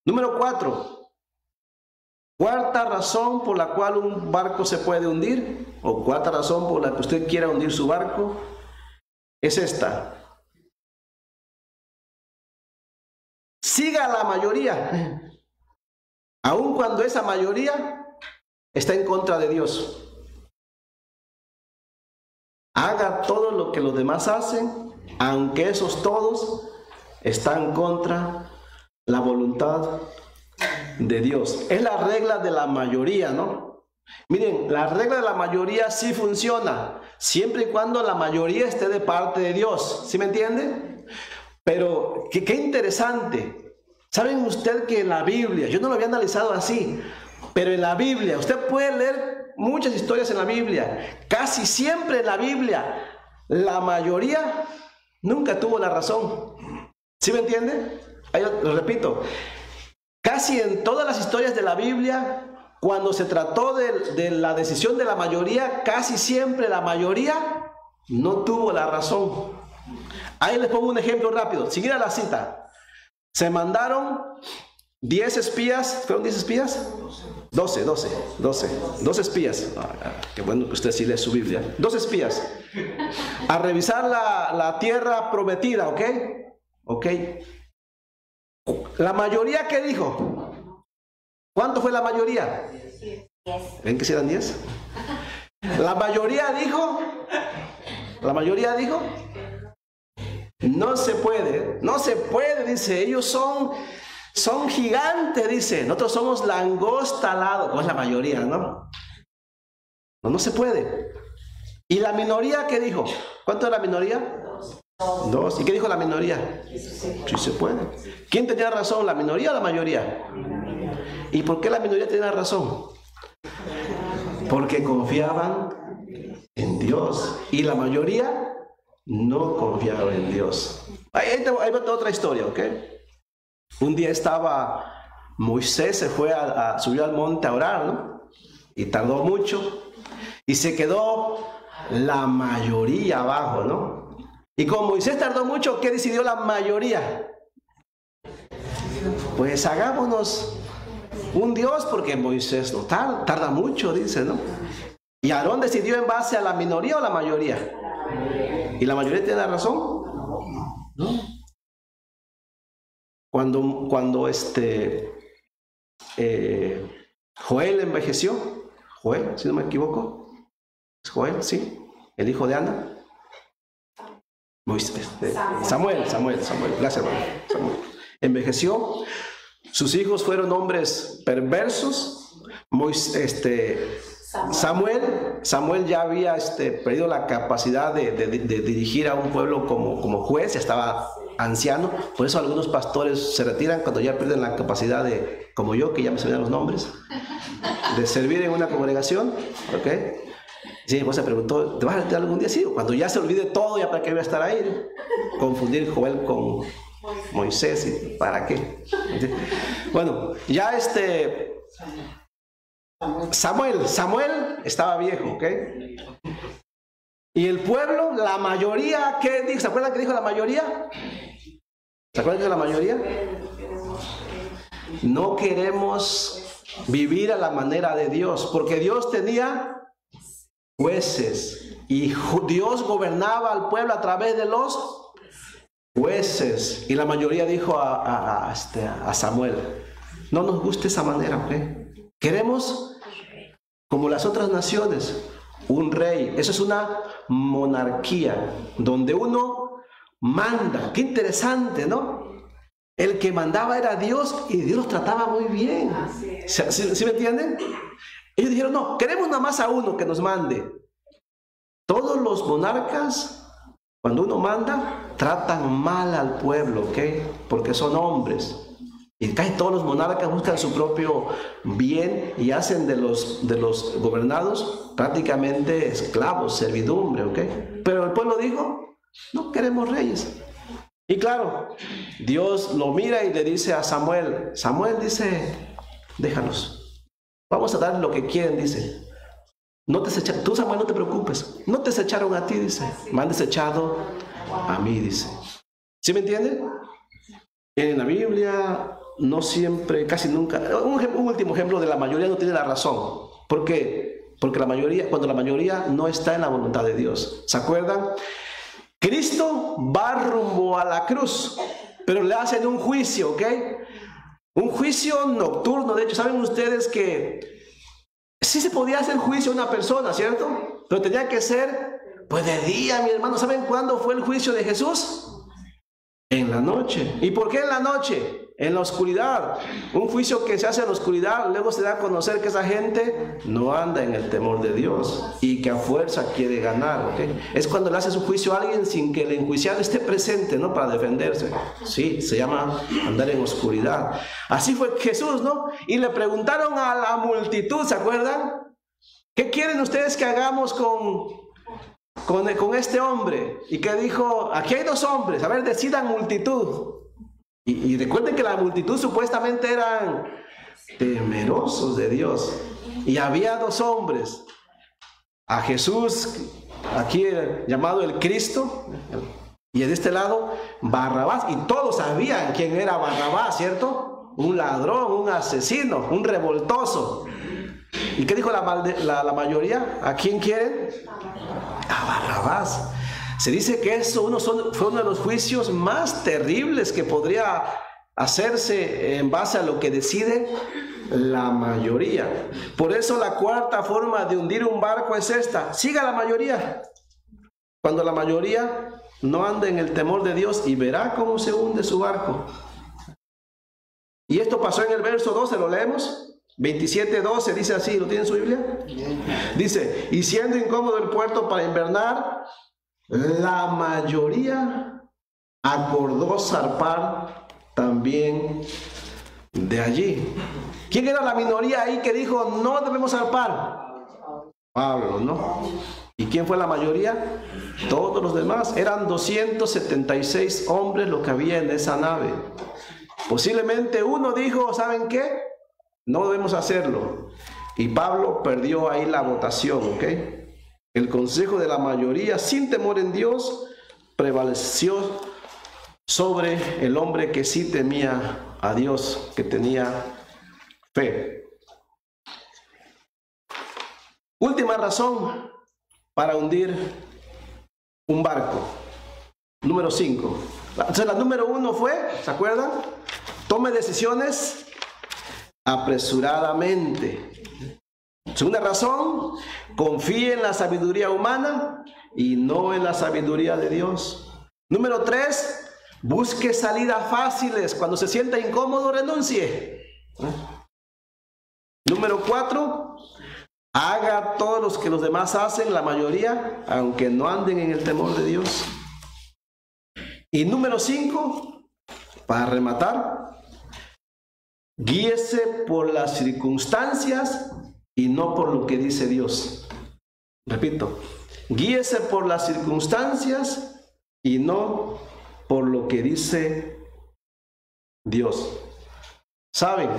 Número 4. Cuarta razón por la cual un barco se puede hundir, o cuarta razón por la que usted quiera hundir su barco, es esta. Siga a la mayoría, aun cuando esa mayoría está en contra de Dios. Haga todo lo que los demás hacen, aunque esos todos están contra la voluntad de Dios. Es la regla de la mayoría, ¿no? Miren, la regla de la mayoría sí funciona, siempre y cuando la mayoría esté de parte de Dios. ¿Sí me entiende? Pero, qué interesante. ¿Saben usted que en la Biblia, yo no lo había analizado así, pero en la Biblia, usted puede leer muchas historias en la Biblia, casi siempre en la Biblia, la mayoría nunca tuvo la razón. ¿Sí me entiende? Ahí lo repito, casi en todas las historias de la Biblia, cuando se trató de la decisión de la mayoría, casi siempre la mayoría no tuvo la razón. Ahí les pongo un ejemplo rápido, seguir a la cita. Se mandaron 10 espías, ¿fueron 10 espías? 12 espías. Qué bueno que usted sí lee su Biblia. 12 espías a revisar la tierra prometida, ¿ok? Ok. La mayoría, ¿qué dijo? ¿Cuánto fue la mayoría? 10. ¿Ven que si eran 10? La mayoría dijo, no se puede, dice, ellos son gigantes, dice, nosotros somos langosta al lado, como es la mayoría, ¿no? No se puede. ¿Y la minoría qué dijo? ¿Cuánto es la minoría? 2. ¿Y qué dijo la minoría? Sí se puede. ¿Quién tenía razón, la minoría o la mayoría? ¿Y por qué la minoría tenía razón? Porque confiaban en Dios. Y la mayoría no confiaba en Dios. Ahí va otra historia, ¿ok? Un día Moisés se fue subió al monte a orar, ¿no? Y tardó mucho. Y se quedó la mayoría abajo, ¿no? Y como Moisés tardó mucho, ¿qué decidió la mayoría? Pues hagámonos un Dios, porque Moisés no tarda mucho, dice, ¿no? ¿Y Aarón decidió en base a la minoría o la mayoría? ¿Y la mayoría tiene razón? No. Cuando Joel envejeció, Joel, si no me equivoco, ¿es Joel? Sí, el hijo de Ana. Samuel, gracias, hermano. Samuel envejeció, sus hijos fueron hombres perversos. Samuel ya había perdido la capacidad de dirigir a un pueblo como juez, ya estaba anciano, por eso algunos pastores se retiran cuando ya pierden la capacidad como yo, que ya me sabían los nombres, de servir en una congregación, ¿ok? Sí, mi esposa preguntó, ¿te vas a retirar algún día? Sí, cuando ya se olvide todo, ya para qué voy a estar ahí, confundir Joel con Moisés, ¿y para qué? Bueno, ya Samuel estaba viejo, ¿ok? Y el pueblo, la mayoría, ¿qué dijo? ¿Se acuerdan que dijo la mayoría? ¿Se acuerdan que dijo la mayoría? No queremos vivir a la manera de Dios, porque Dios tenía jueces y Dios gobernaba al pueblo a través de los jueces. Y la mayoría dijo a Samuel, no nos gusta esa manera, ¿ok? Queremos, como las otras naciones, un rey. Eso es una monarquía, donde uno manda. Qué interesante, ¿no? El que mandaba era Dios y Dios los trataba muy bien. ¿Sí me entienden? Ellos dijeron, no, queremos nada más a uno que nos mande. Todos los monarcas, cuando uno manda, tratan mal al pueblo, ¿ok? Porque son hombres. Y casi todos los monarcas buscan su propio bien y hacen de los gobernados prácticamente esclavos, servidumbre, ¿ok? Pero el pueblo dijo, no queremos reyes. Y claro, Dios lo mira y le dice a Samuel, dice, déjalos, vamos a dar lo que quieren, dice. Tú, Samuel, no te preocupes, no te desecharon a ti, dice, me han desechado a mí, dice. ¿Sí me entiende? En la Biblia no siempre, casi nunca, un último ejemplo de la mayoría no tiene la razón. ¿Por qué? Porque cuando la mayoría no está en la voluntad de Dios. ¿Se acuerdan? Cristo va rumbo a la cruz, pero le hacen un juicio, ¿ok? Un juicio nocturno. De hecho, ¿saben ustedes que sí se podía hacer juicio a una persona, ¿cierto? Pero tenía que ser, pues, de día, mi hermano. ¿Saben cuándo fue el juicio de Jesús? En la noche. ¿Y por qué en la noche? en la oscuridad. Un juicio que se hace en la oscuridad, luego se da a conocer que esa gente no anda en el temor de Dios y que a fuerza quiere ganar, ¿ok? Es cuando le hace su juicio a alguien sin que el enjuiciado esté presente, ¿no? Para defenderse. Sí, se llama andar en oscuridad. Así fue Jesús, ¿no? Y le preguntaron a la multitud, ¿se acuerdan? ¿Qué quieren ustedes que hagamos con este hombre? Y que dijo, aquí hay dos hombres, a ver, decidan multitud. Y recuerden que la multitud supuestamente eran temerosos de Dios. Y había dos hombres. A Jesús, aquí llamado el Cristo, y de este lado Barrabás. Y todos sabían quién era Barrabás, ¿cierto? Un ladrón, un asesino, un revoltoso. ¿Y qué dijo la mayoría? ¿A quién quieren? A Barrabás. Se dice que eso fue uno de los juicios más terribles que podría hacerse en base a lo que decide la mayoría. Por eso la cuarta forma de hundir un barco es esta: siga la mayoría. Cuando la mayoría no anda en el temor de Dios, y verá cómo se hunde su barco. Y esto pasó en el verso 12, ¿lo leemos? 27:12 dice así, ¿lo tiene en su Biblia? Dice, y siendo incómodo el puerto para invernar, la mayoría acordó zarpar también de allí. ¿Quién era la minoría ahí que dijo no debemos zarpar? Pablo, ¿no? ¿Y quién fue la mayoría? Todos los demás. Eran 276 hombres lo que había en esa nave. Posiblemente uno dijo, ¿saben qué? No debemos hacerlo. Y Pablo perdió ahí la votación, ¿ok? El consejo de la mayoría, sin temor en Dios, prevaleció sobre el hombre que sí temía a Dios, que tenía fe. Última razón para hundir un barco. Número 5. Entonces la número 1 fue, ¿se acuerdan? Tome decisiones apresuradamente. Segunda razón, confíe en la sabiduría humana y no en la sabiduría de Dios. Número 3, busque salidas fáciles. Cuando se sienta incómodo, renuncie. Número 4, haga todo lo que los demás hacen, la mayoría, aunque no anden en el temor de Dios. Y número 5, para rematar, guíese por las circunstancias y no por lo que dice Dios. Repito, guíese por las circunstancias y no por lo que dice Dios. ¿Saben?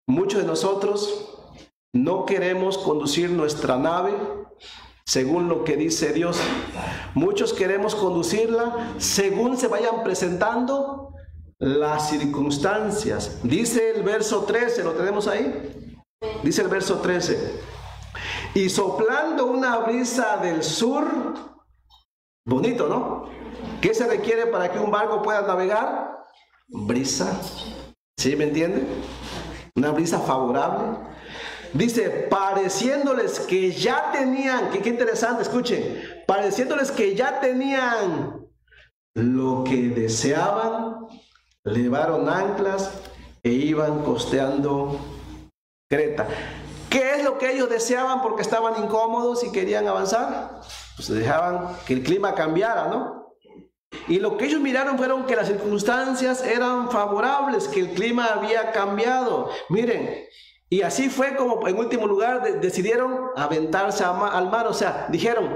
Muchos de nosotros no queremos conducir nuestra nave según lo que dice Dios. Muchos queremos conducirla según se vayan presentando las circunstancias. Dice el verso 13, ¿lo tenemos ahí? Dice el verso 13, y soplando una brisa del sur, bonito, ¿no? ¿Qué se requiere para que un barco pueda navegar? Brisa, ¿sí me entienden? Una brisa favorable. Dice, pareciéndoles que ya tenían, qué interesante, escuchen, pareciéndoles que ya tenían lo que deseaban, levaron anclas e iban costeando Creta. ¿Qué es lo que ellos deseaban porque estaban incómodos y querían avanzar? Pues dejaban que el clima cambiara, ¿no? Y lo que ellos miraron fueron que las circunstancias eran favorables, que el clima había cambiado. Miren, y así fue como en último lugar decidieron aventarse al mar. O sea, dijeron,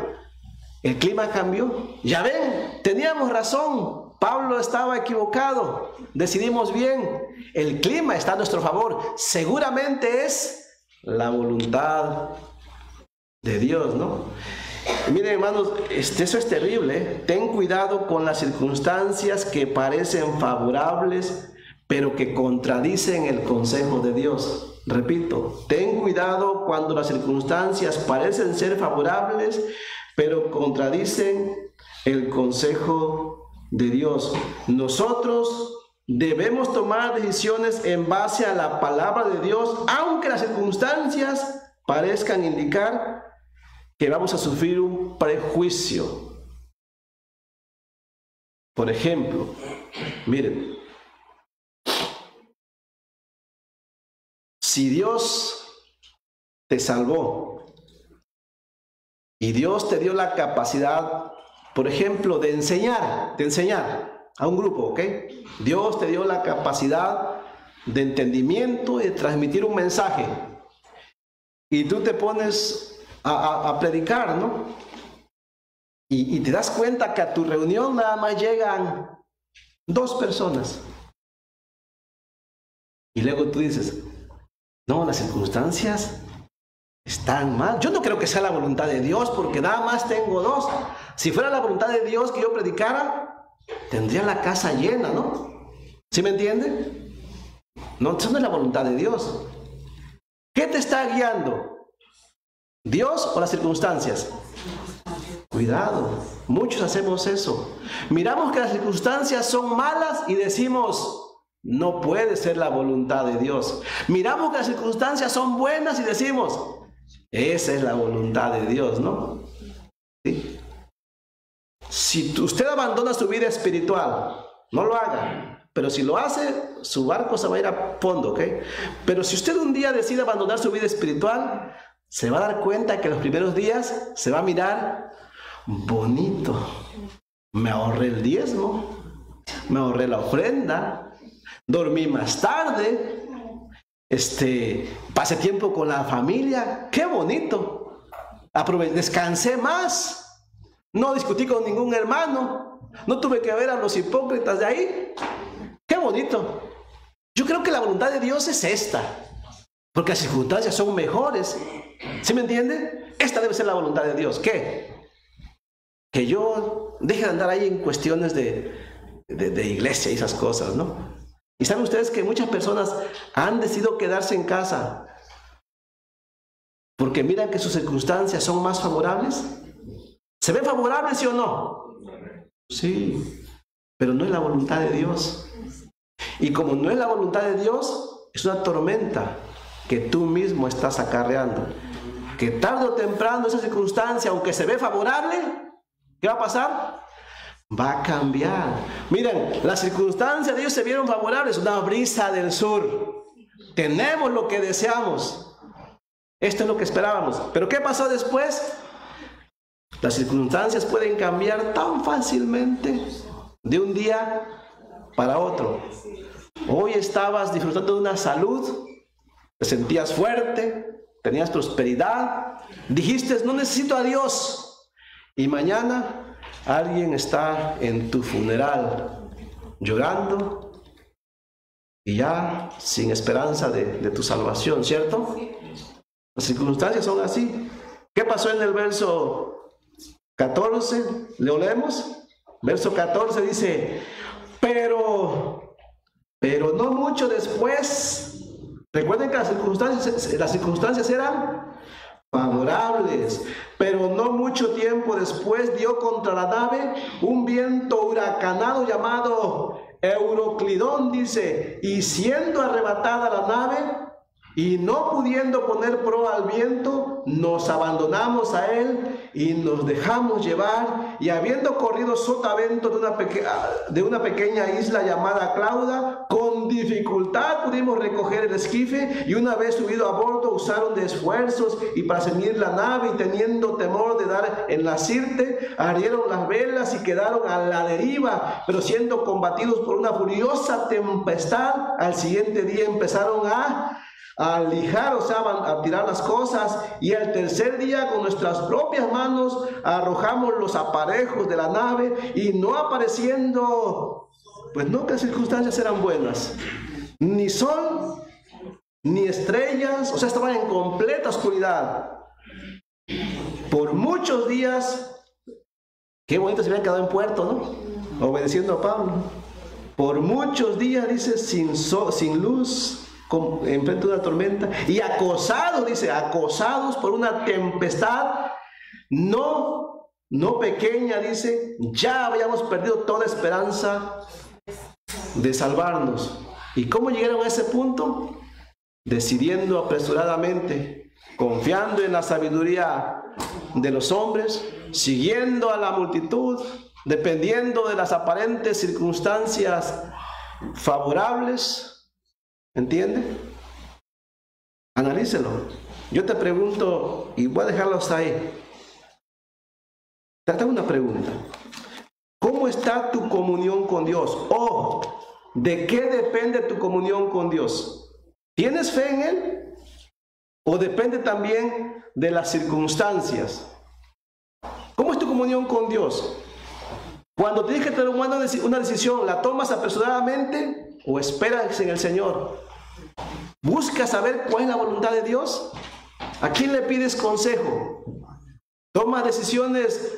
el clima cambió. Ya ven, teníamos razón. Pablo estaba equivocado. Decidimos bien. El clima está a nuestro favor. Seguramente es la voluntad de Dios, ¿no? Y miren, hermanos, eso es terrible, ¿eh? Ten cuidado con las circunstancias que parecen favorables, pero que contradicen el consejo de Dios. Repito, ten cuidado cuando las circunstancias parecen ser favorables, pero contradicen el consejo de Dios. Nosotros debemos tomar decisiones en base a la palabra de Dios, aunque las circunstancias parezcan indicar que vamos a sufrir un prejuicio. Por ejemplo, miren, Si Dios te salvó y Dios te dio la capacidad, por ejemplo, de enseñar a un grupo, ¿ok? Dios te dio la capacidad de entendimiento y de transmitir un mensaje. Y tú te pones a predicar, ¿no? Y te das cuenta que a tu reunión nada más llegan 2 personas. Y luego tú dices, no, las circunstancias están mal. Yo no creo que sea la voluntad de Dios, porque nada más tengo 2. Si fuera la voluntad de Dios que yo predicara, tendría la casa llena, ¿no? ¿Sí me entiende? No, eso no es la voluntad de Dios. ¿Qué te está guiando? ¿Dios o las circunstancias? Cuidado, muchos hacemos eso. Miramos que las circunstancias son malas y decimos, no puede ser la voluntad de Dios. Miramos que las circunstancias son buenas y decimos, esa es la voluntad de Dios, ¿no? ¿Sí? Si usted abandona su vida espiritual, no lo haga. Pero si lo hace, su barco se va a ir a fondo, ¿ok? Pero si usted un día decide abandonar su vida espiritual, se va a dar cuenta que los primeros días se va a mirar bonito. Me ahorré el diezmo, me ahorré la ofrenda, dormí más tarde, pasé tiempo con la familia, qué bonito. Descansé más, no discutí con ningún hermano, no tuve que ver a los hipócritas de ahí. Qué bonito. Yo creo que la voluntad de Dios es esta, porque las circunstancias son mejores. ¿Sí me entiende? Esta debe ser la voluntad de Dios. ¿Qué? Que yo deje de andar ahí en cuestiones de iglesia y esas cosas, ¿no? Y saben ustedes que muchas personas han decidido quedarse en casa porque miran que sus circunstancias son más favorables. ¿Se ven favorables, sí o no? Sí, pero no es la voluntad de Dios. Y como no es la voluntad de Dios, es una tormenta que tú mismo estás acarreando. Que tarde o temprano esa circunstancia, aunque se ve favorable, ¿qué va a pasar? Va a cambiar. Miren, las circunstancias de ellos se vieron favorables, una brisa del sur. Tenemos lo que deseamos. Esto es lo que esperábamos. Pero ¿qué pasó después? Las circunstancias pueden cambiar tan fácilmente de un día para otro. Hoy estabas disfrutando de una salud, te sentías fuerte, tenías prosperidad, dijiste, no necesito a Dios. Y mañana alguien está en tu funeral llorando y ya sin esperanza de tu salvación, ¿cierto? Las circunstancias son así. ¿Qué pasó en el verso 14? ¿Lo leemos? Verso 14 dice, pero no mucho después. Recuerden que las circunstancias eran favorables, pero no mucho tiempo después dio contra la nave un viento huracanado llamado Euroclidón, dice, y siendo arrebatada la nave y no pudiendo poner proa al viento, nos abandonamos a él y nos dejamos llevar, y habiendo corrido sotavento de una pequeña isla llamada Clauda, con dificultad pudimos recoger el esquife, y una vez subido a bordo usaron de esfuerzos y para ceñir la nave, y teniendo temor de dar en la sirte, arrieron las velas y quedaron a la deriva, pero siendo combatidos por una furiosa tempestad, al siguiente día empezaron a lijar, o sea, a tirar las cosas, y al tercer día con nuestras propias manos arrojamos los aparejos de la nave, y no apareciendo, pues no que las circunstancias eran buenas, ni sol, ni estrellas, o sea, estaban en completa oscuridad. Por muchos días, qué bonito se habían quedado en puerto, ¿no? Obedeciendo a Pablo. Por muchos días, dice, sin sol, sin luz, en frente de una tormenta, y acosados, dice, acosados por una tempestad no pequeña, dice, ya habíamos perdido toda esperanza de salvarnos. ¿Y cómo llegaron a ese punto? Decidiendo apresuradamente, confiando en la sabiduría de los hombres, siguiendo a la multitud, dependiendo de las aparentes circunstancias favorables. ¿Entiende? Analícelo. Yo te pregunto, y voy a dejarlo hasta ahí. Te hago una pregunta. ¿Cómo está tu comunión con Dios? ¿O de qué depende tu comunión con Dios? ¿Tienes fe en Él? ¿O depende también de las circunstancias? ¿Cómo es tu comunión con Dios? Cuando tienes que tomar una decisión, ¿la tomas apresuradamente o esperas en el Señor? ¿Buscas saber cuál es la voluntad de Dios? ¿A quién le pides consejo? ¿Tomas decisiones,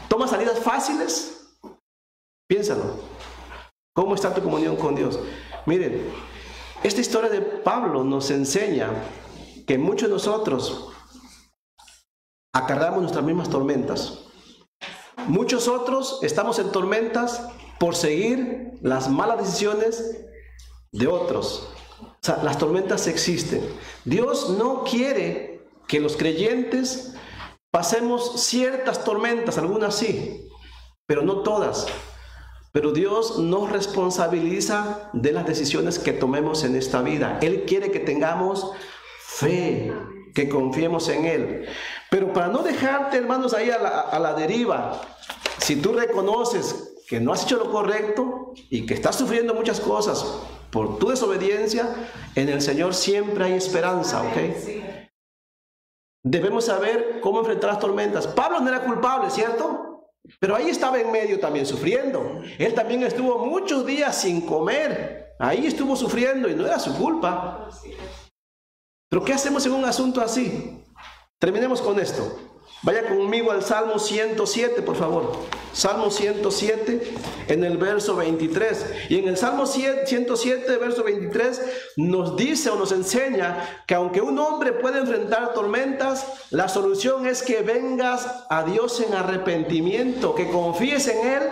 tomas salidas fáciles? Piénsalo. ¿Cómo está tu comunión con Dios? Miren, esta historia de Pablo nos enseña que muchos de nosotros acarreamos nuestras mismas tormentas. Muchos otros estamos en tormentas por seguir las malas decisiones de otros. O sea, las tormentas existen. Dios no quiere que los creyentes pasemos ciertas tormentas, algunas sí, pero no todas. Pero Dios nos responsabiliza de las decisiones que tomemos en esta vida. Él quiere que tengamos fe, que confiemos en Él. Pero para no dejarte, hermanos, ahí a la deriva, si tú reconoces que no has hecho lo correcto y que estás sufriendo muchas cosas por tu desobediencia, en el Señor siempre hay esperanza, ¿ok? Debemos saber cómo enfrentar las tormentas. Pablo no era culpable, ¿cierto? Pero ahí estaba en medio también sufriendo. Él también estuvo muchos días sin comer. Ahí estuvo sufriendo y no era su culpa. Pero ¿qué hacemos en un asunto así? Terminemos con esto. Vaya conmigo al Salmo 107, por favor. Salmo 107, en el verso 23. Y en el Salmo 107, verso 23, nos dice o nos enseña que aunque un hombre puede enfrentar tormentas, la solución es que vengas a Dios en arrepentimiento, que confíes en Él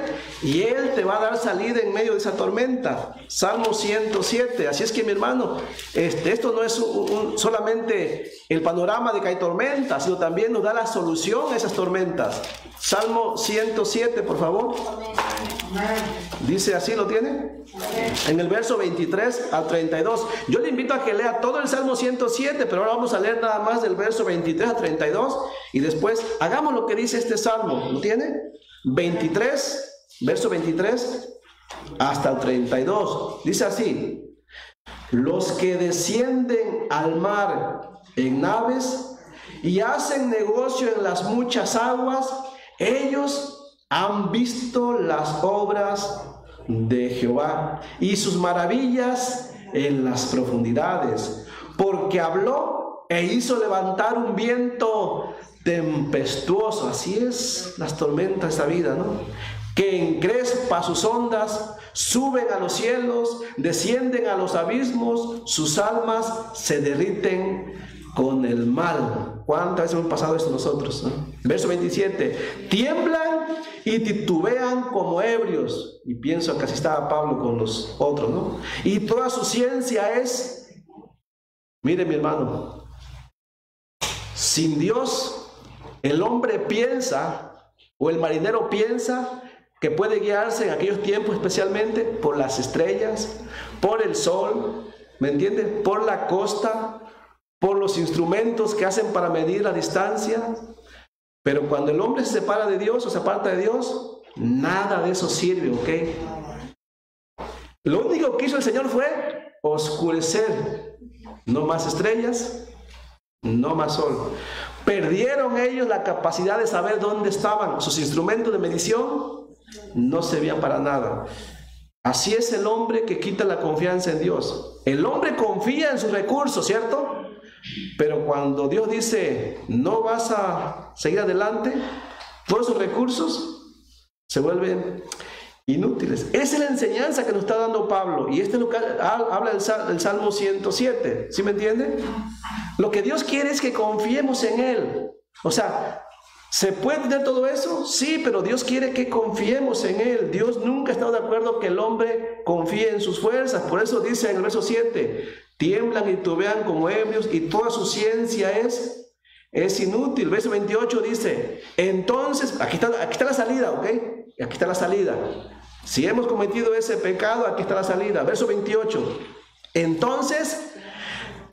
y Él te va a dar salida en medio de esa tormenta. Salmo 107. Así es que, mi hermano, esto no es solamente el panorama de que hay tormentas, sino también nos da la solución a esas tormentas. Salmo 107, por favor. Dice así, ¿lo tiene? En el verso 23 al 32. Yo le invito a que lea todo el Salmo 107, pero ahora vamos a leer nada más del verso 23 al 32 y después hagamos lo que dice este Salmo. ¿Lo tiene? 23, verso 23 hasta el 32. Dice así: los que descienden al mar en naves y hacen negocio en las muchas aguas, ellos han visto las obras de Jehová y sus maravillas en las profundidades, porque habló e hizo levantar un viento tempestuoso. Así es las tormentas de esta vida, ¿no? Que encrespa sus ondas, suben a los cielos, descienden a los abismos, sus almas se derriten con el mal. ¿Cuántas veces hemos pasado esto nosotros, ¿no? Verso 27. Tiemblan y titubean como ebrios. Y pienso que así estaba Pablo con los otros, ¿no? Y toda su ciencia es, mire mi hermano, sin Dios, el hombre piensa, o el marinero piensa, que puede guiarse en aquellos tiempos especialmente por las estrellas, por el sol, ¿me entiende? Por la costa, por los instrumentos que hacen para medir la distancia. Pero cuando el hombre se separa de Dios o se aparta de Dios, nada de eso sirve, ¿ok? Lo único que hizo el Señor fue oscurecer. No más estrellas, no más sol. Perdieron ellos la capacidad de saber dónde estaban. Sus instrumentos de medición no servían para nada. Así es el hombre que quita la confianza en Dios. El hombre confía en sus recursos, ¿cierto? Pero cuando Dios dice, no vas a seguir adelante, todos esos recursos se vuelven inútiles. Esa es la enseñanza que nos está dando Pablo. Y este es lo que habla el Salmo 107. ¿Sí me entiende? Lo que Dios quiere es que confiemos en Él. O sea, ¿se puede tener todo eso? Sí, pero Dios quiere que confiemos en Él. Dios nunca ha estado de acuerdo que el hombre confíe en sus fuerzas. Por eso dice en el verso 7, tiemblan y titubean como ebrios y toda su ciencia es inútil. Verso 28 dice, entonces, aquí está la salida, ¿ok? Aquí está la salida. Si hemos cometido ese pecado, aquí está la salida. Verso 28, entonces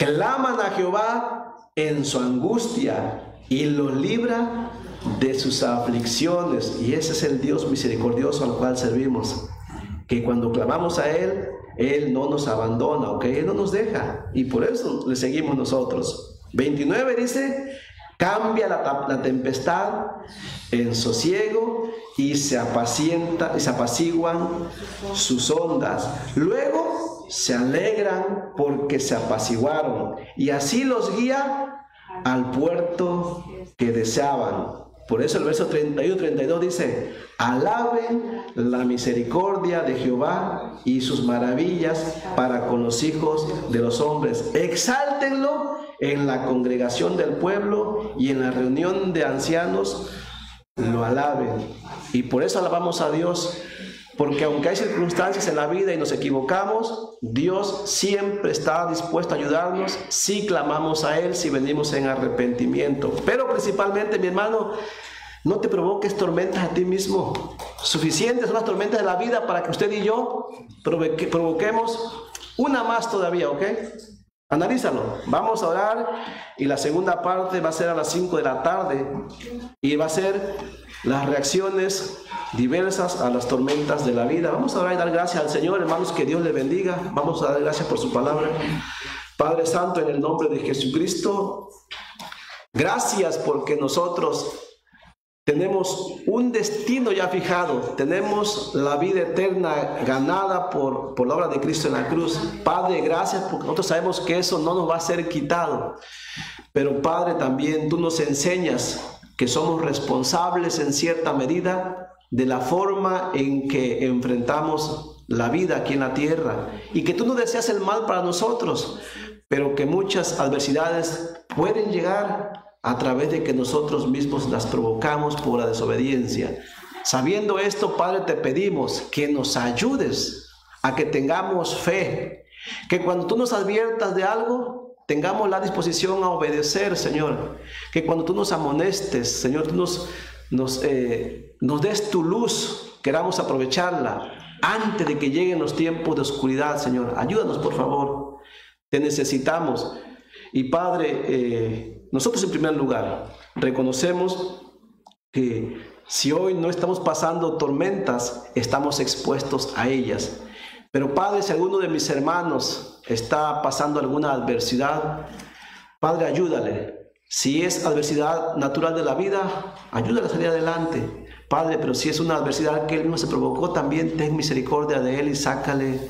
claman a Jehová en su angustia y los libra de sus aflicciones. Y ese es el Dios misericordioso al cual servimos, que cuando clamamos a Él, Él no nos abandona, ¿ok? Él no nos deja, y por eso le seguimos nosotros. 29 dice: cambia la tempestad en sosiego y se apaciguan sus ondas. Luego se alegran porque se apaciguaron, y así los guía al puerto que deseaban. Por eso el verso 31-32 dice: alaben la misericordia de Jehová y sus maravillas para con los hijos de los hombres. Exáltenlo en la congregación del pueblo y en la reunión de ancianos lo alaben. Y por eso alabamos a Dios, porque aunque hay circunstancias en la vida y nos equivocamos, Dios siempre está dispuesto a ayudarnos si clamamos a Él, si venimos en arrepentimiento. Pero principalmente, mi hermano, no te provoques tormentas a ti mismo. Suficientes son las tormentas de la vida para que usted y yo provoquemos una más todavía, ¿ok? Analízalo. Vamos a orar, y la segunda parte va a ser a las 5 de la tarde, y va a ser las reacciones diversas a las tormentas de la vida. Vamos a orar y dar gracias al Señor, hermanos, que Dios le bendiga. Vamos a dar gracias por su palabra. Padre Santo, en el nombre de Jesucristo, gracias porque nosotros tenemos un destino ya fijado, tenemos la vida eterna ganada por la obra de Cristo en la cruz. Padre, gracias porque nosotros sabemos que eso no nos va a ser quitado. Pero Padre, también tú nos enseñas que somos responsables en cierta medida de la forma en que enfrentamos la vida aquí en la tierra, y que tú no deseas el mal para nosotros, pero que muchas adversidades pueden llegar a través de que nosotros mismos las provocamos por la desobediencia. Sabiendo esto, Padre, te pedimos que nos ayudes a que tengamos fe, que cuando tú nos adviertas de algo, tengamos la disposición a obedecer, Señor. Que cuando tú nos amonestes, Señor, tú nos des tu luz, queramos aprovecharla antes de que lleguen los tiempos de oscuridad, Señor. Ayúdanos, por favor. Te necesitamos. Y Padre, nosotros en primer lugar reconocemos que si hoy no estamos pasando tormentas, estamos expuestos a ellas. Pero Padre, si alguno de mis hermanos está pasando alguna adversidad, Padre, ayúdale. Si es adversidad natural de la vida, ayúdale a salir adelante. Padre, pero si es una adversidad que Él mismo se provocó, también ten misericordia de Él y sácale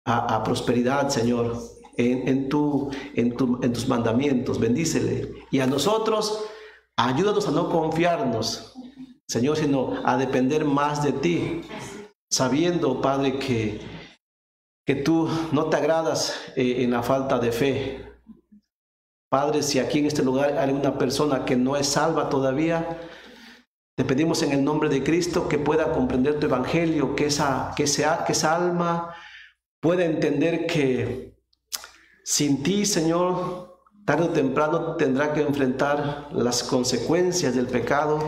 a prosperidad, Señor. En tus mandamientos, bendícele. Y a nosotros, ayúdanos a no confiarnos, Señor, sino a depender más de ti, sabiendo, Padre, que tú no te agradas en la falta de fe. Padre, si aquí en este lugar hay una persona que no es salva todavía, te pedimos en el nombre de Cristo que pueda comprender tu evangelio, que esa alma pueda entender que sin ti, Señor, tarde o temprano tendrá que enfrentar las consecuencias del pecado,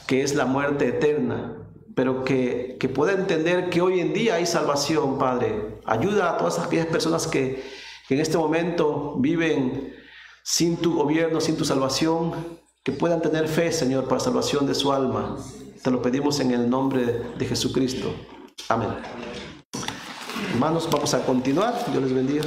que es la muerte eterna. Pero que pueda entender que hoy en día hay salvación, Padre. Ayuda a todas aquellas personas que en este momento viven sin tu gobierno, sin tu salvación, que puedan tener fe, Señor, para la salvación de su alma. Te lo pedimos en el nombre de Jesucristo. Amén. Hermanos, vamos a continuar. Dios les bendiga.